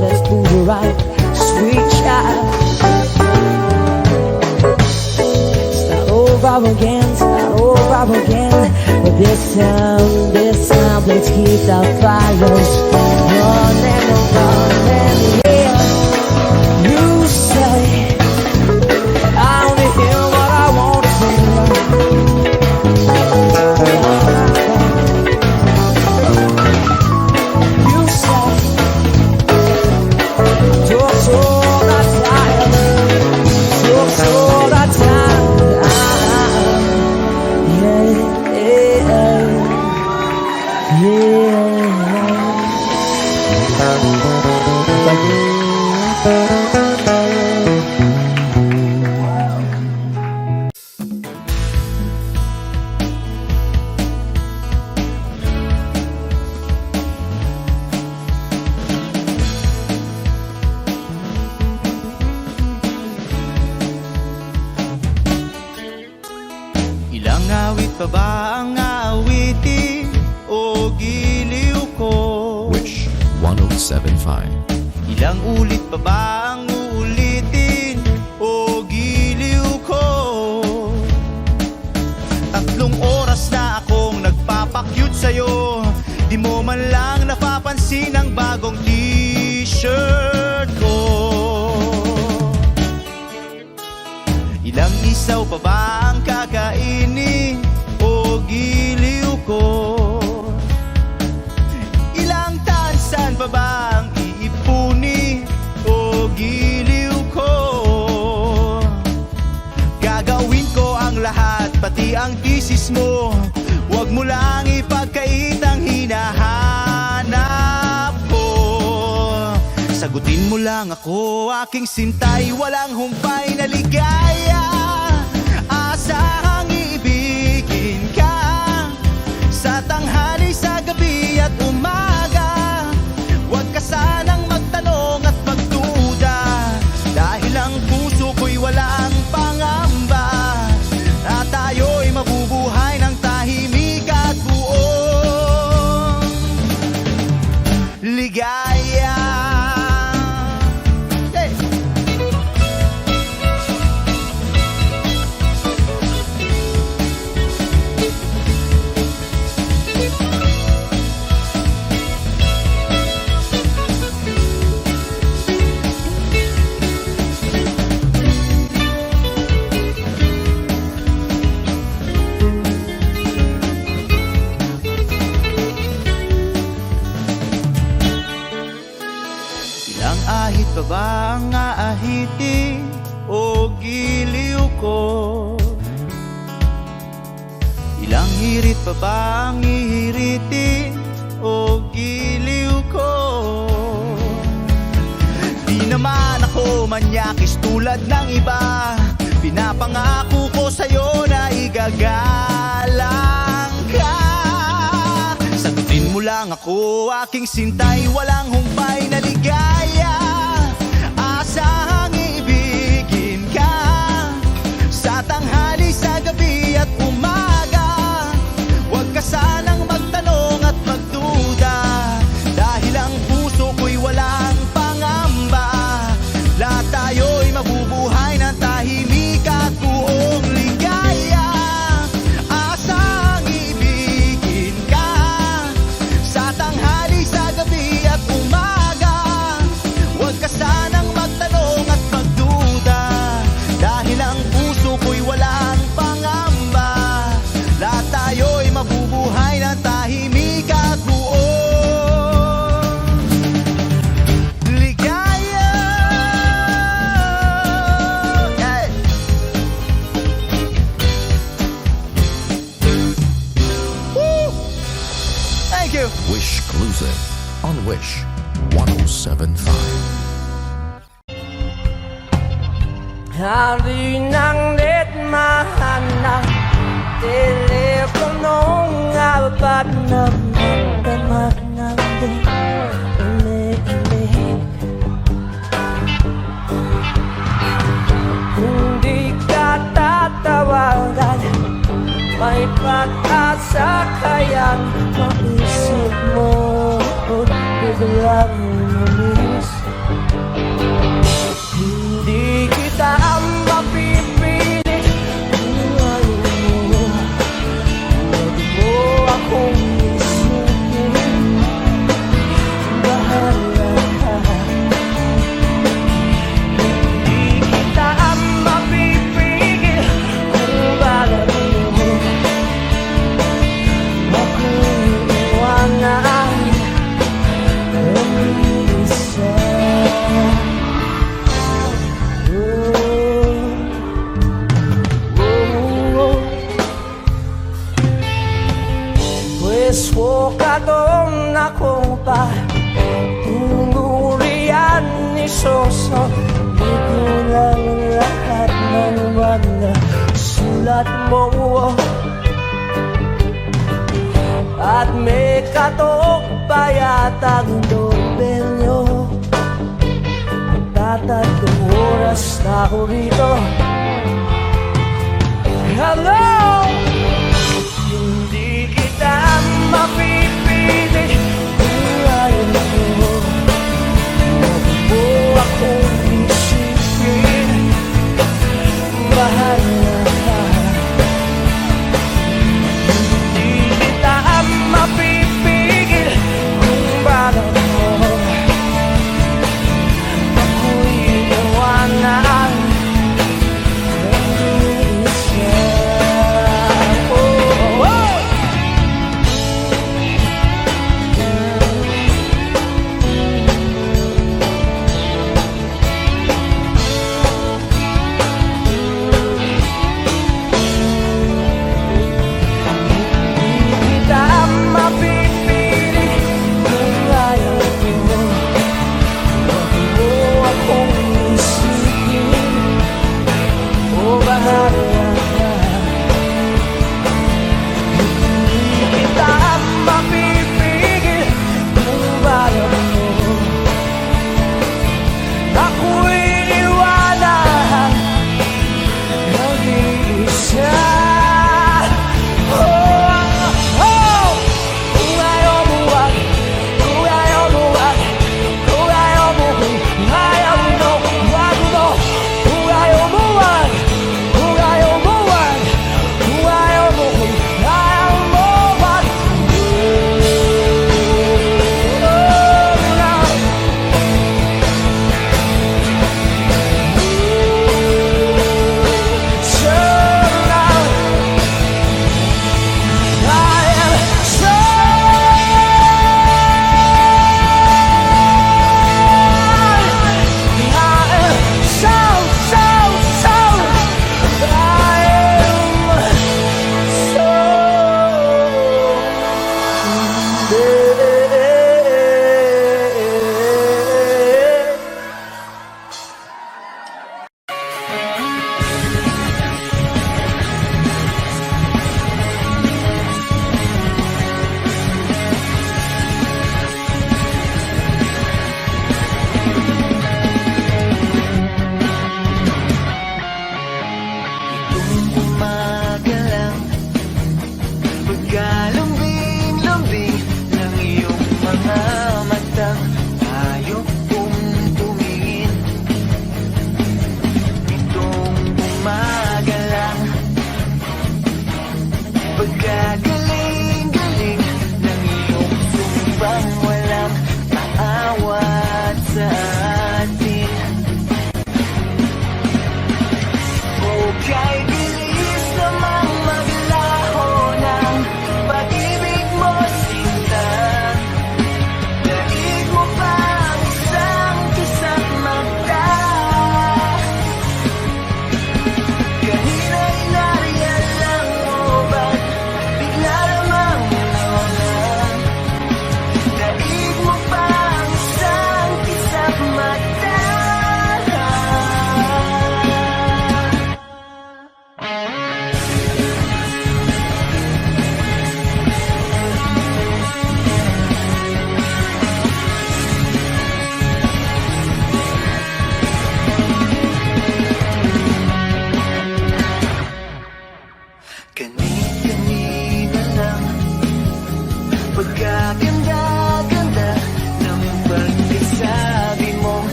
let's do it right, sweet child. Start over again, but this time, let's keep the fires running and burning, yeah. You say I only hear what I want to hear. You say talk all the time, Ilang awit pa ba ang aawitin o giliw ko? Wish 1075. Ilang ulit pa ba ang uulitin o giliw ko? 3 oras na akong nagpapakyut sa'yo, di mo man lang napapansin ang bagong t-shirt ko. Ilang isaw pa ba ang kakainin o giliw ko? Ilang tansan pa ba ang iipuni o giliw ko? Gagawin ko ang lahat, pati ang thesis mo. Huwag mo lang ipagkait ang hinahanap ko. Sagutin Sagutin mo lang ako, aking sintay, walang humpay na ligaya. Asahang iibigin ka sa tanghali, sa gabi at umaga. Huwag ka sanang magtanong at magduda, dahil ang puso ko'y walang pangamba, at tayo'y mabubuhay ng tahimik at buong ligaya. Hey! Ilang ahit pa ba ang aahitin o giliw ko? Ilang hirit pa ba ang ihiritin o giliw ko? Di naman ako manyakis tulad ng iba, pinapangako ko sa'yo na igagalang ka. Sagutin mo lang ako, aking sintay, walang humpay na ligaya. Asahang iibigin ka sa tanghali, sa gabi at umaga. Huwag ka sanang magtanong at magduda, dahil ang puso ko'y walang pangamba. Lahat tayo'y mabubuhay ng tahimik at buong ligaya. Asahang iibigin ka sa tanghali, sa gabi at umaga. Huwag ka sanang magtanong at magduda, dahil ang puso ko'y walang pangamba. Lahat tayo'y mabubuhay ng tahimik at buong ligaya. Yeah. Woo! Thank you. Wish Exclusive on Wish 107.5. Hari ng litmahan ng teleponong apat na magdamag ng umiinig. Hindi ka tatawagan, may pag-asa kayang maisip mo biglang lumis. Hindi kita mapipilit kung ayaw mo. Huwag mo akong isipin, bahala ka. Hindi kita mapipigil kung bakit mo ako'y iwanan umiisa. Pues wakadong ako pa tunurian ni Soso. Di ko lang lahat ng mga sulat mo, at may katok pa yatang dobelyo. Magtatatlong oras na ako rito. Hello! Hindi kita mapipilit kung ayaw mo. Huwag mo akong isipin, bahala ka. Hindi kita mapipigil kung bakit mo ako'y iwanan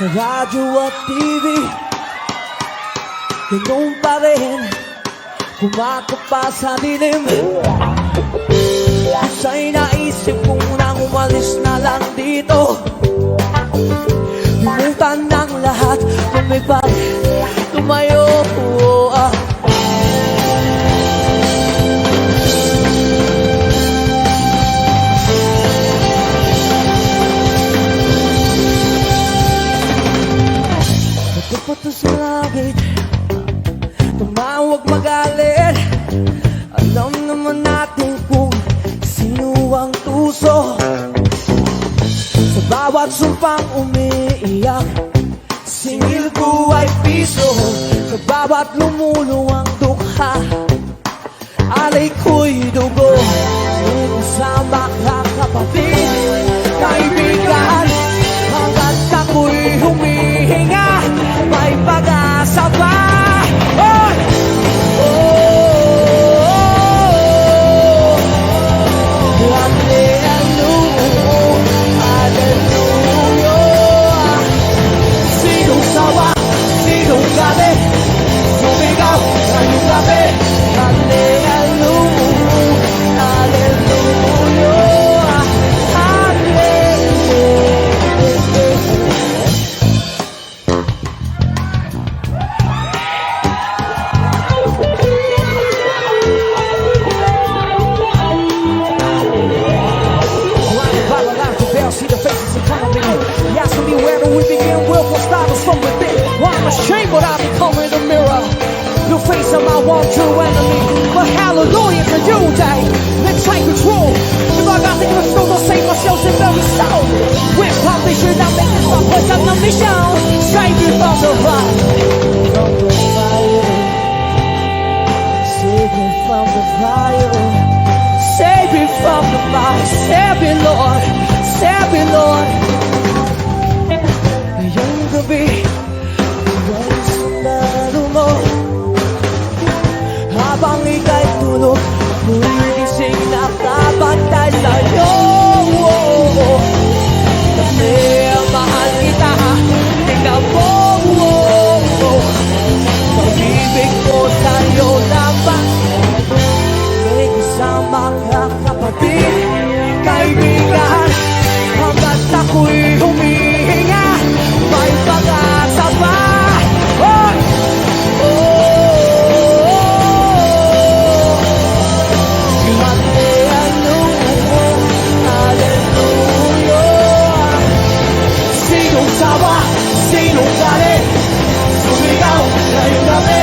Sa radyo at TV, ganun pa rin, kumakapa sa dilim. Sa'y naisip kong nang umalis na lang dito, limutan ng lahat, lumipad, tumayo. Nagpapato sa langit, tumawag magalit. Alam naman natin kung sino ang tuso. Sa bawat sumpang umiiyak, singil ko ay piso. Sa bawat lumuluwang dukha, alay ko'y dugo. Sama ka kapatid, kaibigan, hanggat ako'y humihinga, may pag-asa pa. See the faces in front of me. He asked me where do we begin? Will for start us from within. Well, I'm ashamed, but I become in the mirror. The face of my one true enemy. But hallelujah to you, Daddy. Let's take control. If I got to give a soul, I'll save myself in very soul. With foundation, I make this my voice on the mission. Save me from the fire. Save me from the fire. Save me from the fire. Save me, Lord. Save me, Lord. Ngayong gabi, huwag sundalo mo. Habang ika'y tulog, ako'y gising nakabantay sa'yo. Kasi mahal kita, tingnan mo. Pag-ibig ko sa'yo lamang. May kasama ka kapatid, kaibigan, hanggat ako'y humihinga, may pag-asa pa. Sinong tawa, sinong galit, sumigaw ngayong gabi.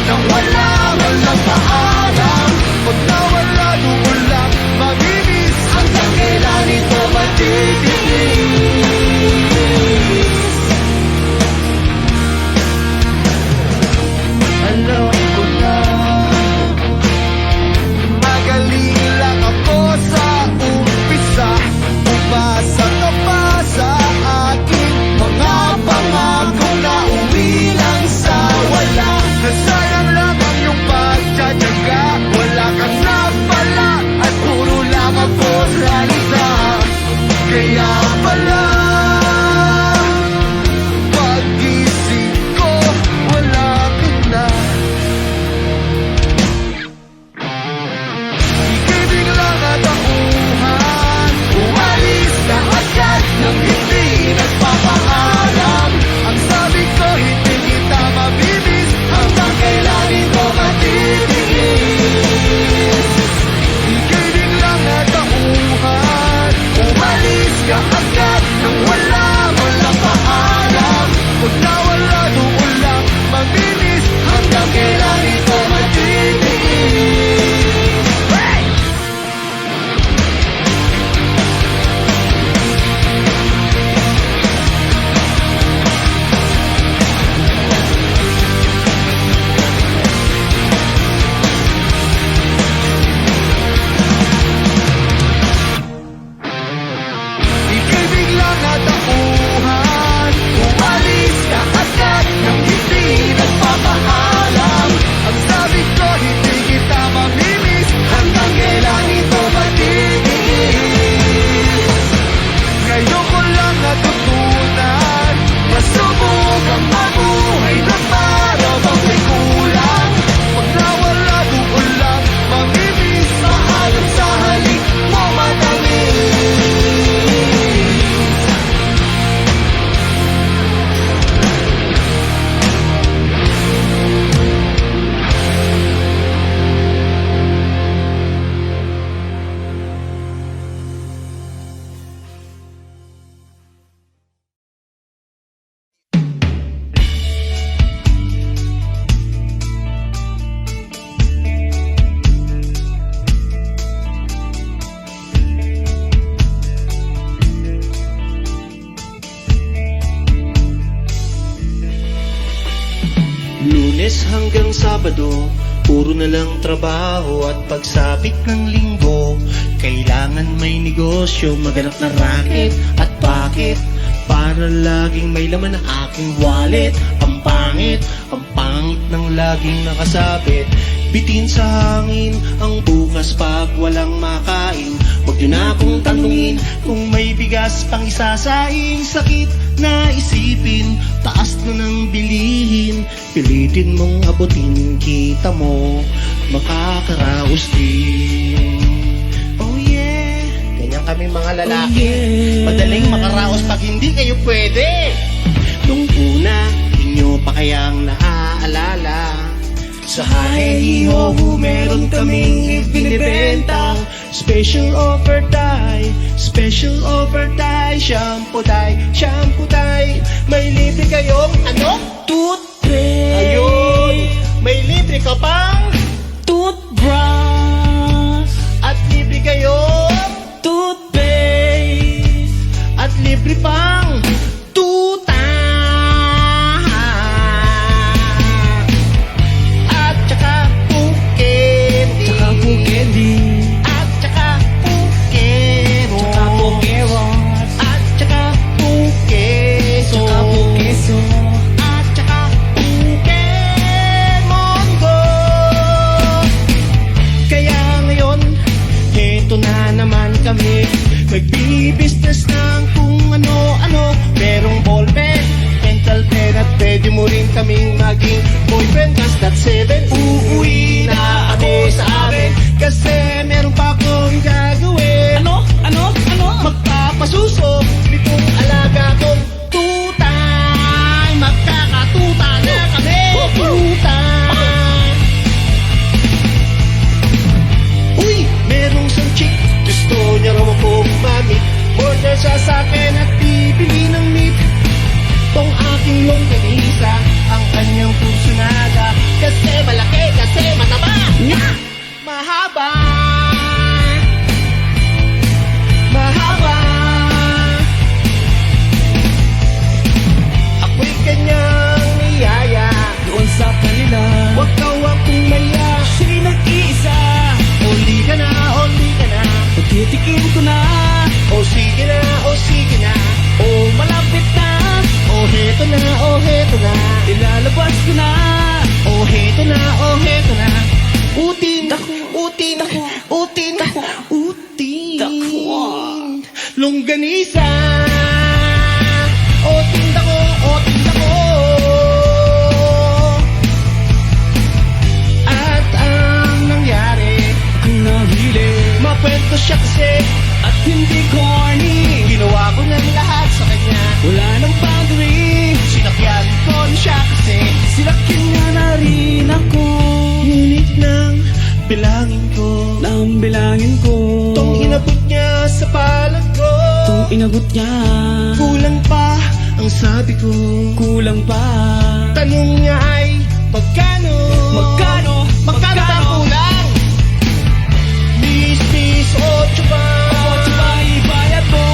nang wala man lang paalam. Pag nawala doon lang mabibis, hanggang kailan ito matitiis? Alam ko na Magaling lang ako sa umpisa, umasa ka pa sa aking mga pangako na uwi lang sa wala. Nasayang lang ang iyong pagtsatsaga, wala kang napala at puro lang ako salita. Kaya pala pag-isip ko, wala ka na. Ika'y biglang natauhan, umalis ka agad nang hindi nagpapaalam. Ang sabi ko, hindi kita mabibis, hanggang kailan ito matitiis? Ika'y biglang natauhan, umalis ka agad nang wala mo lang paalam. Pag nawala doon lang mabibis, hanggang kailan ito matitiis? Hey! Ika'y biglang natauhan, umalis ka agad nang hindi nagpapaalam. Ang sabi ko, hindi kita mamimiss, hanggang kailan ito matitiis? Ngayon ko lang natutunan, masubok ang mabuhay na para bang may kulang. Pag nawala doon lang mamimiss, maalam sa halik mo matamis. Lunes hanggang Sabado, puro na lang trabaho at pagsapit ng Linggo, kailangan may negosyo, maganap na racket at bakit? Para laging may laman ang aking wallet. Ang pangit ng laging nakasabit. Bitin sa hangin ang bukas pag walang makain. Huwag niyo na akong tanungin kung may bigas pang isasaing. Sakit na isipin, taas na ng bilihin. Pilitin mong abutin, kita mo makakaraos din. Oh yeah, ganyan kami mga lalaki. Madaling makaraos pag hindi kayo pwede. Nung una, inyo pa kayang naaalala, sa Hi-Ho meron kaming ibinibentang special offer tayo, special offer tayo. Shampoo tayo, may libre kayong ano? Toothpaste. Ayun, may libre ka pang toothbrush. At libre kayong toothpaste. At libre pang tuta. At tsaka pukendi. At tsaka pukero. At tsaka pukeso. At tsaka Pokemon Go. Kaya ngayon, heto na naman kami, magbi-business ng kung ano-ano. Merong ballpen, mental pen, at pwede mo rin kaming maging boyfriend. Basta 7, uuwi na ako sa amin, kasi meron pa akong gagawin. Ano? Magpapasuso nitong alaga kong tutay. Magkakatuta na kami. Tutay. Uy, merong isang chick, gusto niya raw akong mamit. Order siya sa akin at bibili ng meat. Tong aking longganisa, ang kanyang kursunada, kasi mahaba. Mahaba. Ako'y kanyang niyaya. Doon sa kanila, Huwag kang akong maya. siya'y nag-iisa. Huli ka na, huli ka na. Pagtitikin ko na, O sige na, o sige na. oh malapit na. O heto na, o heto na. Ilalabas ko na. O heto na, o heto na. Utin, utin, utin, utin. Longganisa. O tinda ko, o tinda ko. At ang nangyari, Ang nahili mapwento siya kasi. at hindi corny. Ginawa ko ng lahat sa kanya. Wala nang boundary. Sinakyan ko siya kasi. Sinakyan niya na rin ako. Ngunit nang bilangin ko, Nang bilangin ko, tong inabot niya sa palad ko. itong inagot niya, Kulang pa ang sabi ko. kulang pa. Tanong niya ay magkano? Magkano? Magkano ba ang kulang? Bis, otso pa. Otso pa ibayad mo.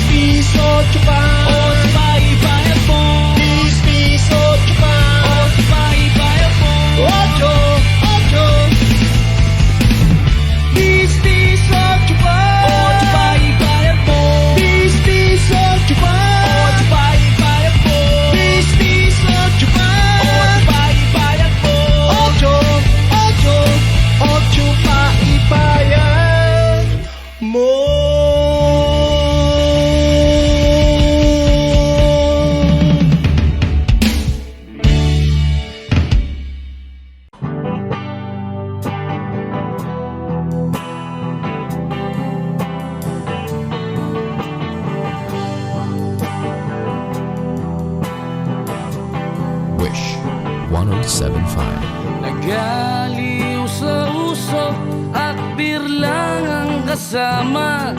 Bis, otso pa. Otso pa ibayad mo. Bis, otso pa. Otso pa ibayad mo. Otso, otso. Bis, otso pa. Otso pa ibayad mo. Bis, otso pa. Otso pa ibayad mo. Bis, otso pa. Otso pa ibayad mo. Otso, otso, otso pa ibayad mo. Wish 1075. Nagaliw sa uso at birlang ang kasama.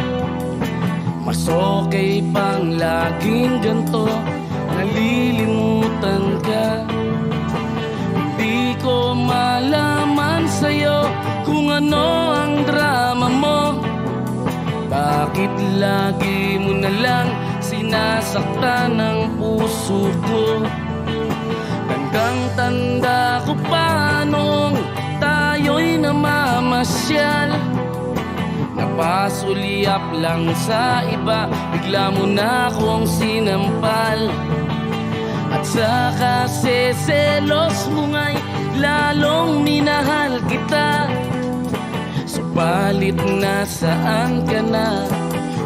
Mas okay pang laging ganto, nalilimutan ka. Hindi ko malaman sa'yo kung ano ang drama mo. Bakit lagi mo na lang sinasaktan ang puso ko? Tandang-tanda ko pa nung tayo'y namamasyal. Napasulyap lang sa iba, bigla mo na akong sinampal. At sa kasi selos mo nga'y lalong minahal kita. Subalit nasaan ka na,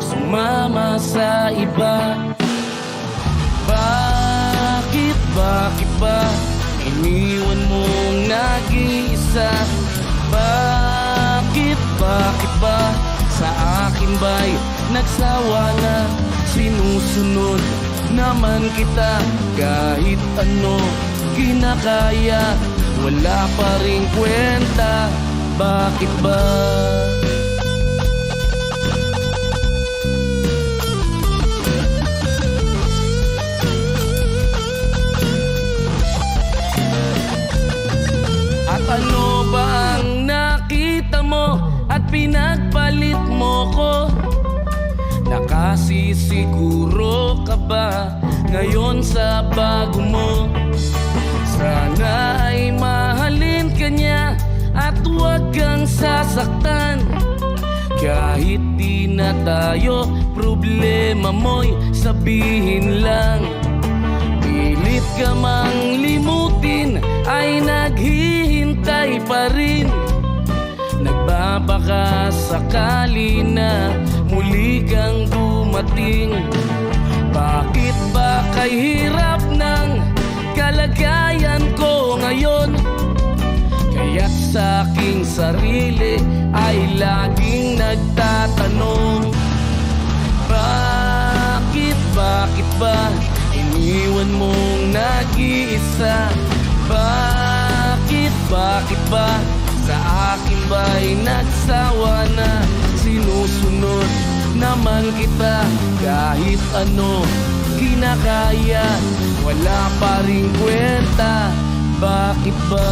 sumama sa iba. Bakit ba iniwan mong nag-iisa? Bakit ba sa akin ba'y nagsawa na? Sinusunod naman kita kahit ano kinakaya, wala pa rin kwenta. Bakit ba? Ano ba ang nakita mo at pinagpalit mo ko? Nakasisiguro ka ba ngayon sa bago mo? Sana ay mahalin ka niya at huwag kang sasaktan. Kahit di na tayo, problema mo'y sabihin lang. Pilit ka mang limutin ay naghihintay pa rin. Nagbabaka sakali na muli kang dumating. Bakit ba kay hirap ng kalagayan ko ngayon? Kaya't sa aking sarili ay laging nagtatanong, bakit ba iniwan mong nag-iisa? Bakit ba sa akin ba'y nagsawa na? Sinusunod naman kita kahit ano kinakaya, wala pa rin kwenta. Bakit ba?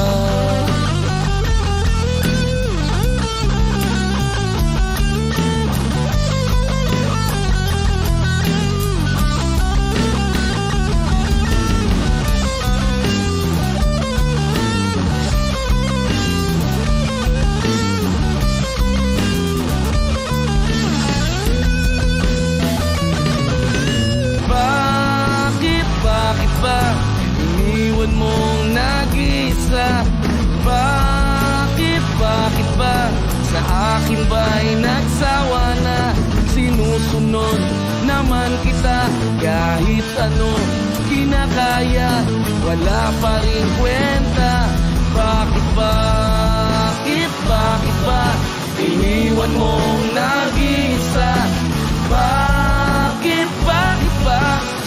Sinusunod naman kita kahit ano kinakaya, wala pa rin kwenta. Bakit ba iniwan mong nag-iisa? Bakit ba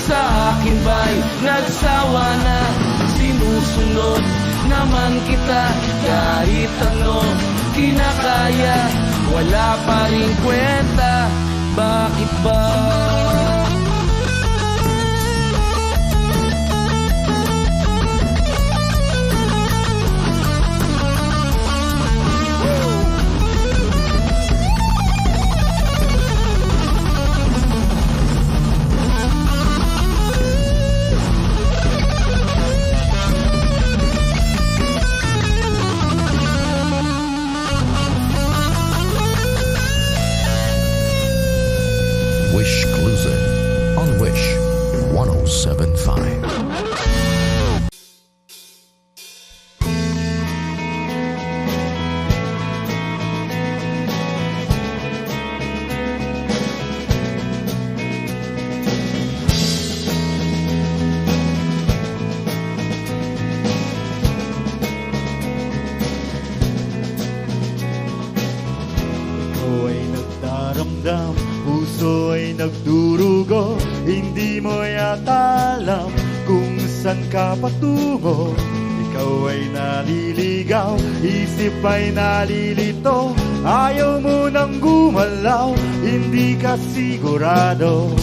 sa akin ba'y nagsawa na? Sinusunod naman kita kahit ano kinakaya, wala pa rin kwenta. Bakit ba? Wish Closer on Wish 1075. Ikaw ay nagdaramdam, puso ay nagdurugo, hindi mo yata alam kung saan ka patungo. Ikaw ay naliligaw, isip ay nalilito, ayaw mo nang gumalaw, hindi ka sigurado.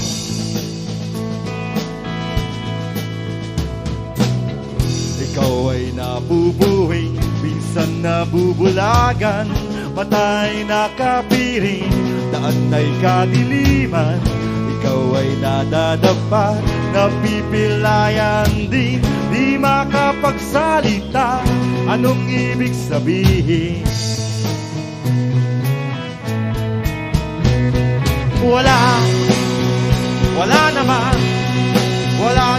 Ikaw ay nabubuhay, minsan nabubulagan, mata'y nakapiring, daan ay kadiliman. Ikaw ay nadadapa, napipilayan din, di makapagsalita, anong ibig sabihin? Wala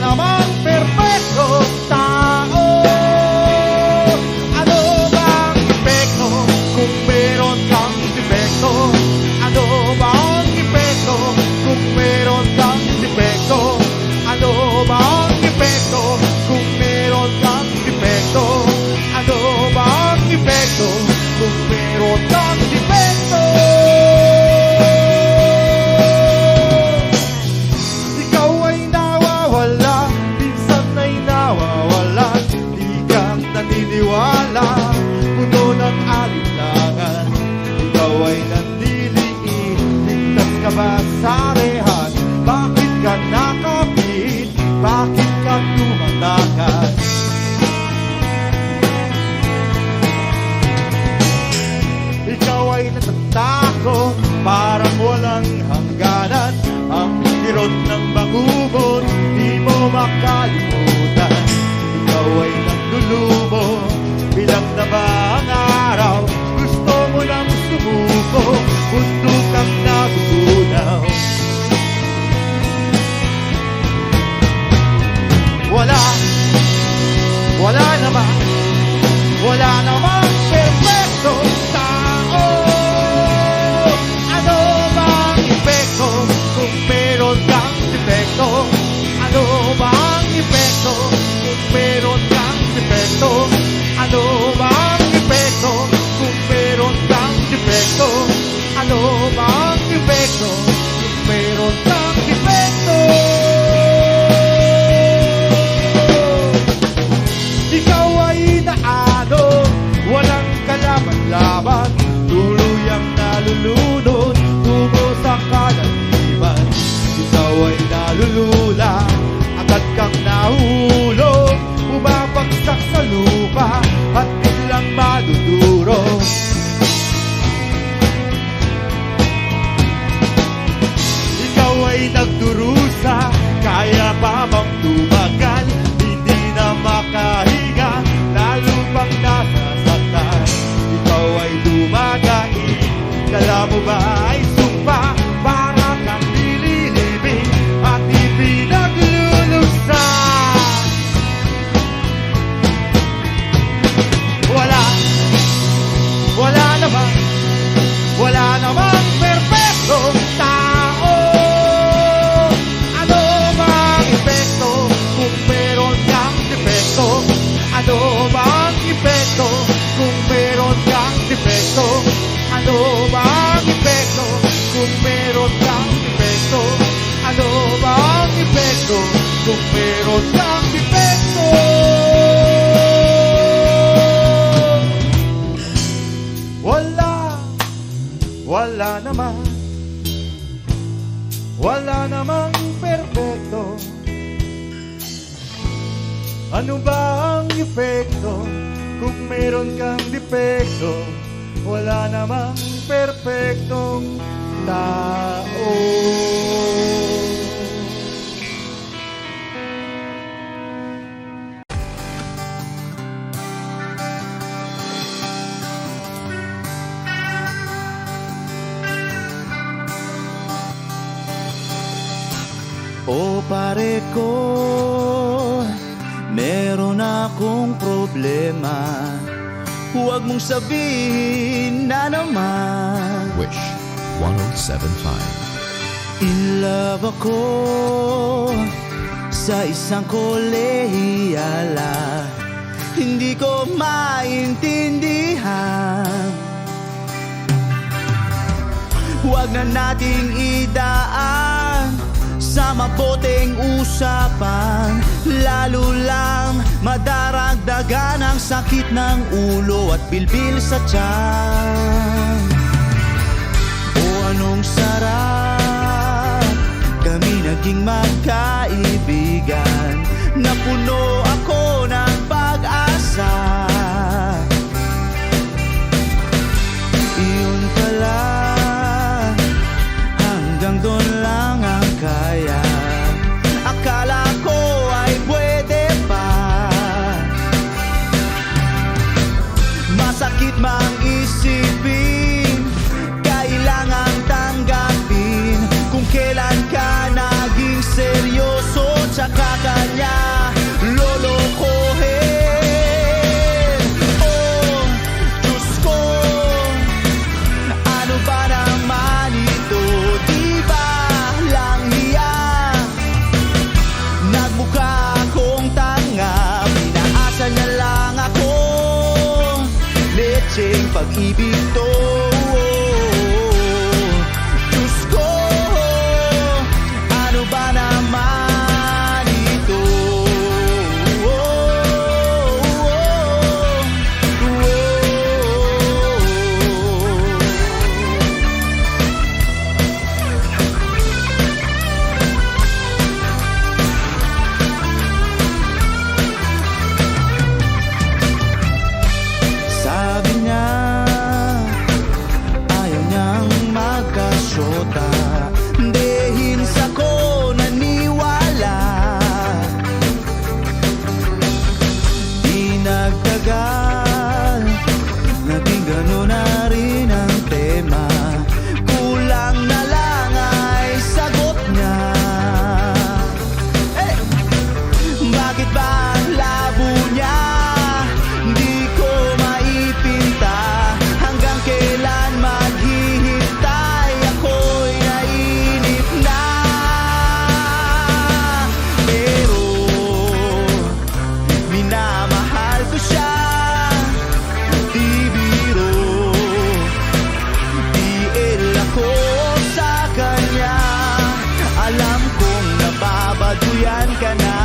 naman perfecto tao. Ano bang epekto kung meron kang defekto? Ano bang epekto kung meron kang defekto? Ano bang epekto kung meron kang defekto? Ano bang epekto kung meron kang defekto? Ikaw ay nawawala, minsan ay nawawala, di kang naniniwala, puno ng alinlangan. Ikaw ay nandiliin, ligtas ka ba sa rehat? Bakit ka nakapit? Bakit ka tumatakas? Ikaw ay natatakot, parang walang hangganan. Ang kirot ng bangungot, di mo makalimutan. Ikaw ay naglulumo, bilang na ba ang araw? Gusto mo nang sumuko, mundo kang nagugunaw. Wala naman perfecto tao. Ano bang epekto kung meron kang defekto? Ano bang epekto kung meron kang defekto? Ano bang epekto kung meron kang defekto? Ano bang epekto kung meron kang defekto? Ikaw ay naano, walang kalaban-laban, tuluyang nalulunod, tungo sa kalaliman. Ikaw ay nalulula, agad kang nahulog, bumabagsak sa lupa, at biglang madudurog. Ikaw ay nagdurusa, kaya pa bang tumagal? Hindi na makahinga, lalo pang nasasaktan. Ikaw ay dumagain, kala mo ba ay sumpa? Para kang nililibing at ipinagluluksan. Ano ba ang epekto kung meron kang defekto? Ano ba ang epekto kung meron kang defekto? Ano ba ang epekto kung meron kang defekto? Wala naman, wala namang perfecto. Ano ba ang epekto kung meron kang defekto? Wala namang perfectong tao. O pare ko, meron akong problema. Huwag mong sabihin na naman. Wish 1075. In love ako sa isang kolehiyala. Hindi ko maintindihan. Huwag na nating idaan sa maboteng usapan, lalo lang madaragdagan ang sakit ng ulo at bilbil sa tiyan. O anong sarap, kami naging magkaibigan, napuno ako ng pag-asa. Iyon pala, hanggang doon lang ang kaya. Akala ko ay pwede pa. Masakit mang isipin, kailangan tanggapin kung kailan ka naging seryoso, tsaka kanya lolokohin. Oh, Diyos ko, ano ba naman ito? Di ba lang hiya? Nagmukha akong tanga, pinaasa niya lang ako. Lecheng pag-ibig to. Diyos ko, ano ba naman ito? Sabi niya, ayaw niyang magkasyota. Dehins ako naniwala. Di nagtagal, naging gano'n na rin ang tema. Kulang na lang ay sagot niya. Bakit ba ang labo niya? Di ko maipinta. Hanggang kailan maghihintay? Ako'y nainip na. Pero minamahal ko siya. Di biro, DL ako sa kanya. Alam kong nababaduyan ka na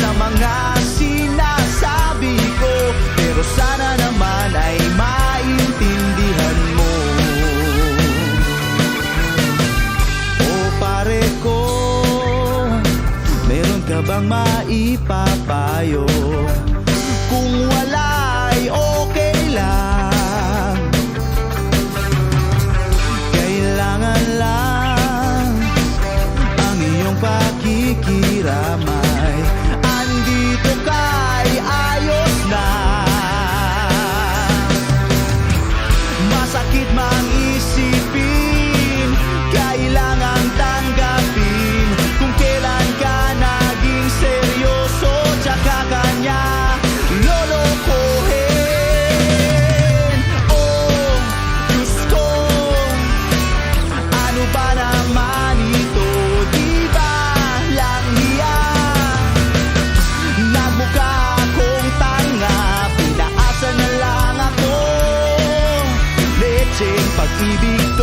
sa mga sinasabi ko, pero sana naman ay maintindihan mo. O pare ko, meron ka bang maipapayo? Kung wala ay okay lang. Kailangan lang ang iyong pakikiramay. Andito ka'y ayos na. Masakit mang isipin, kailangan tanggapin kung kailan ka naging seryoso, tsaka kanya pag-ibig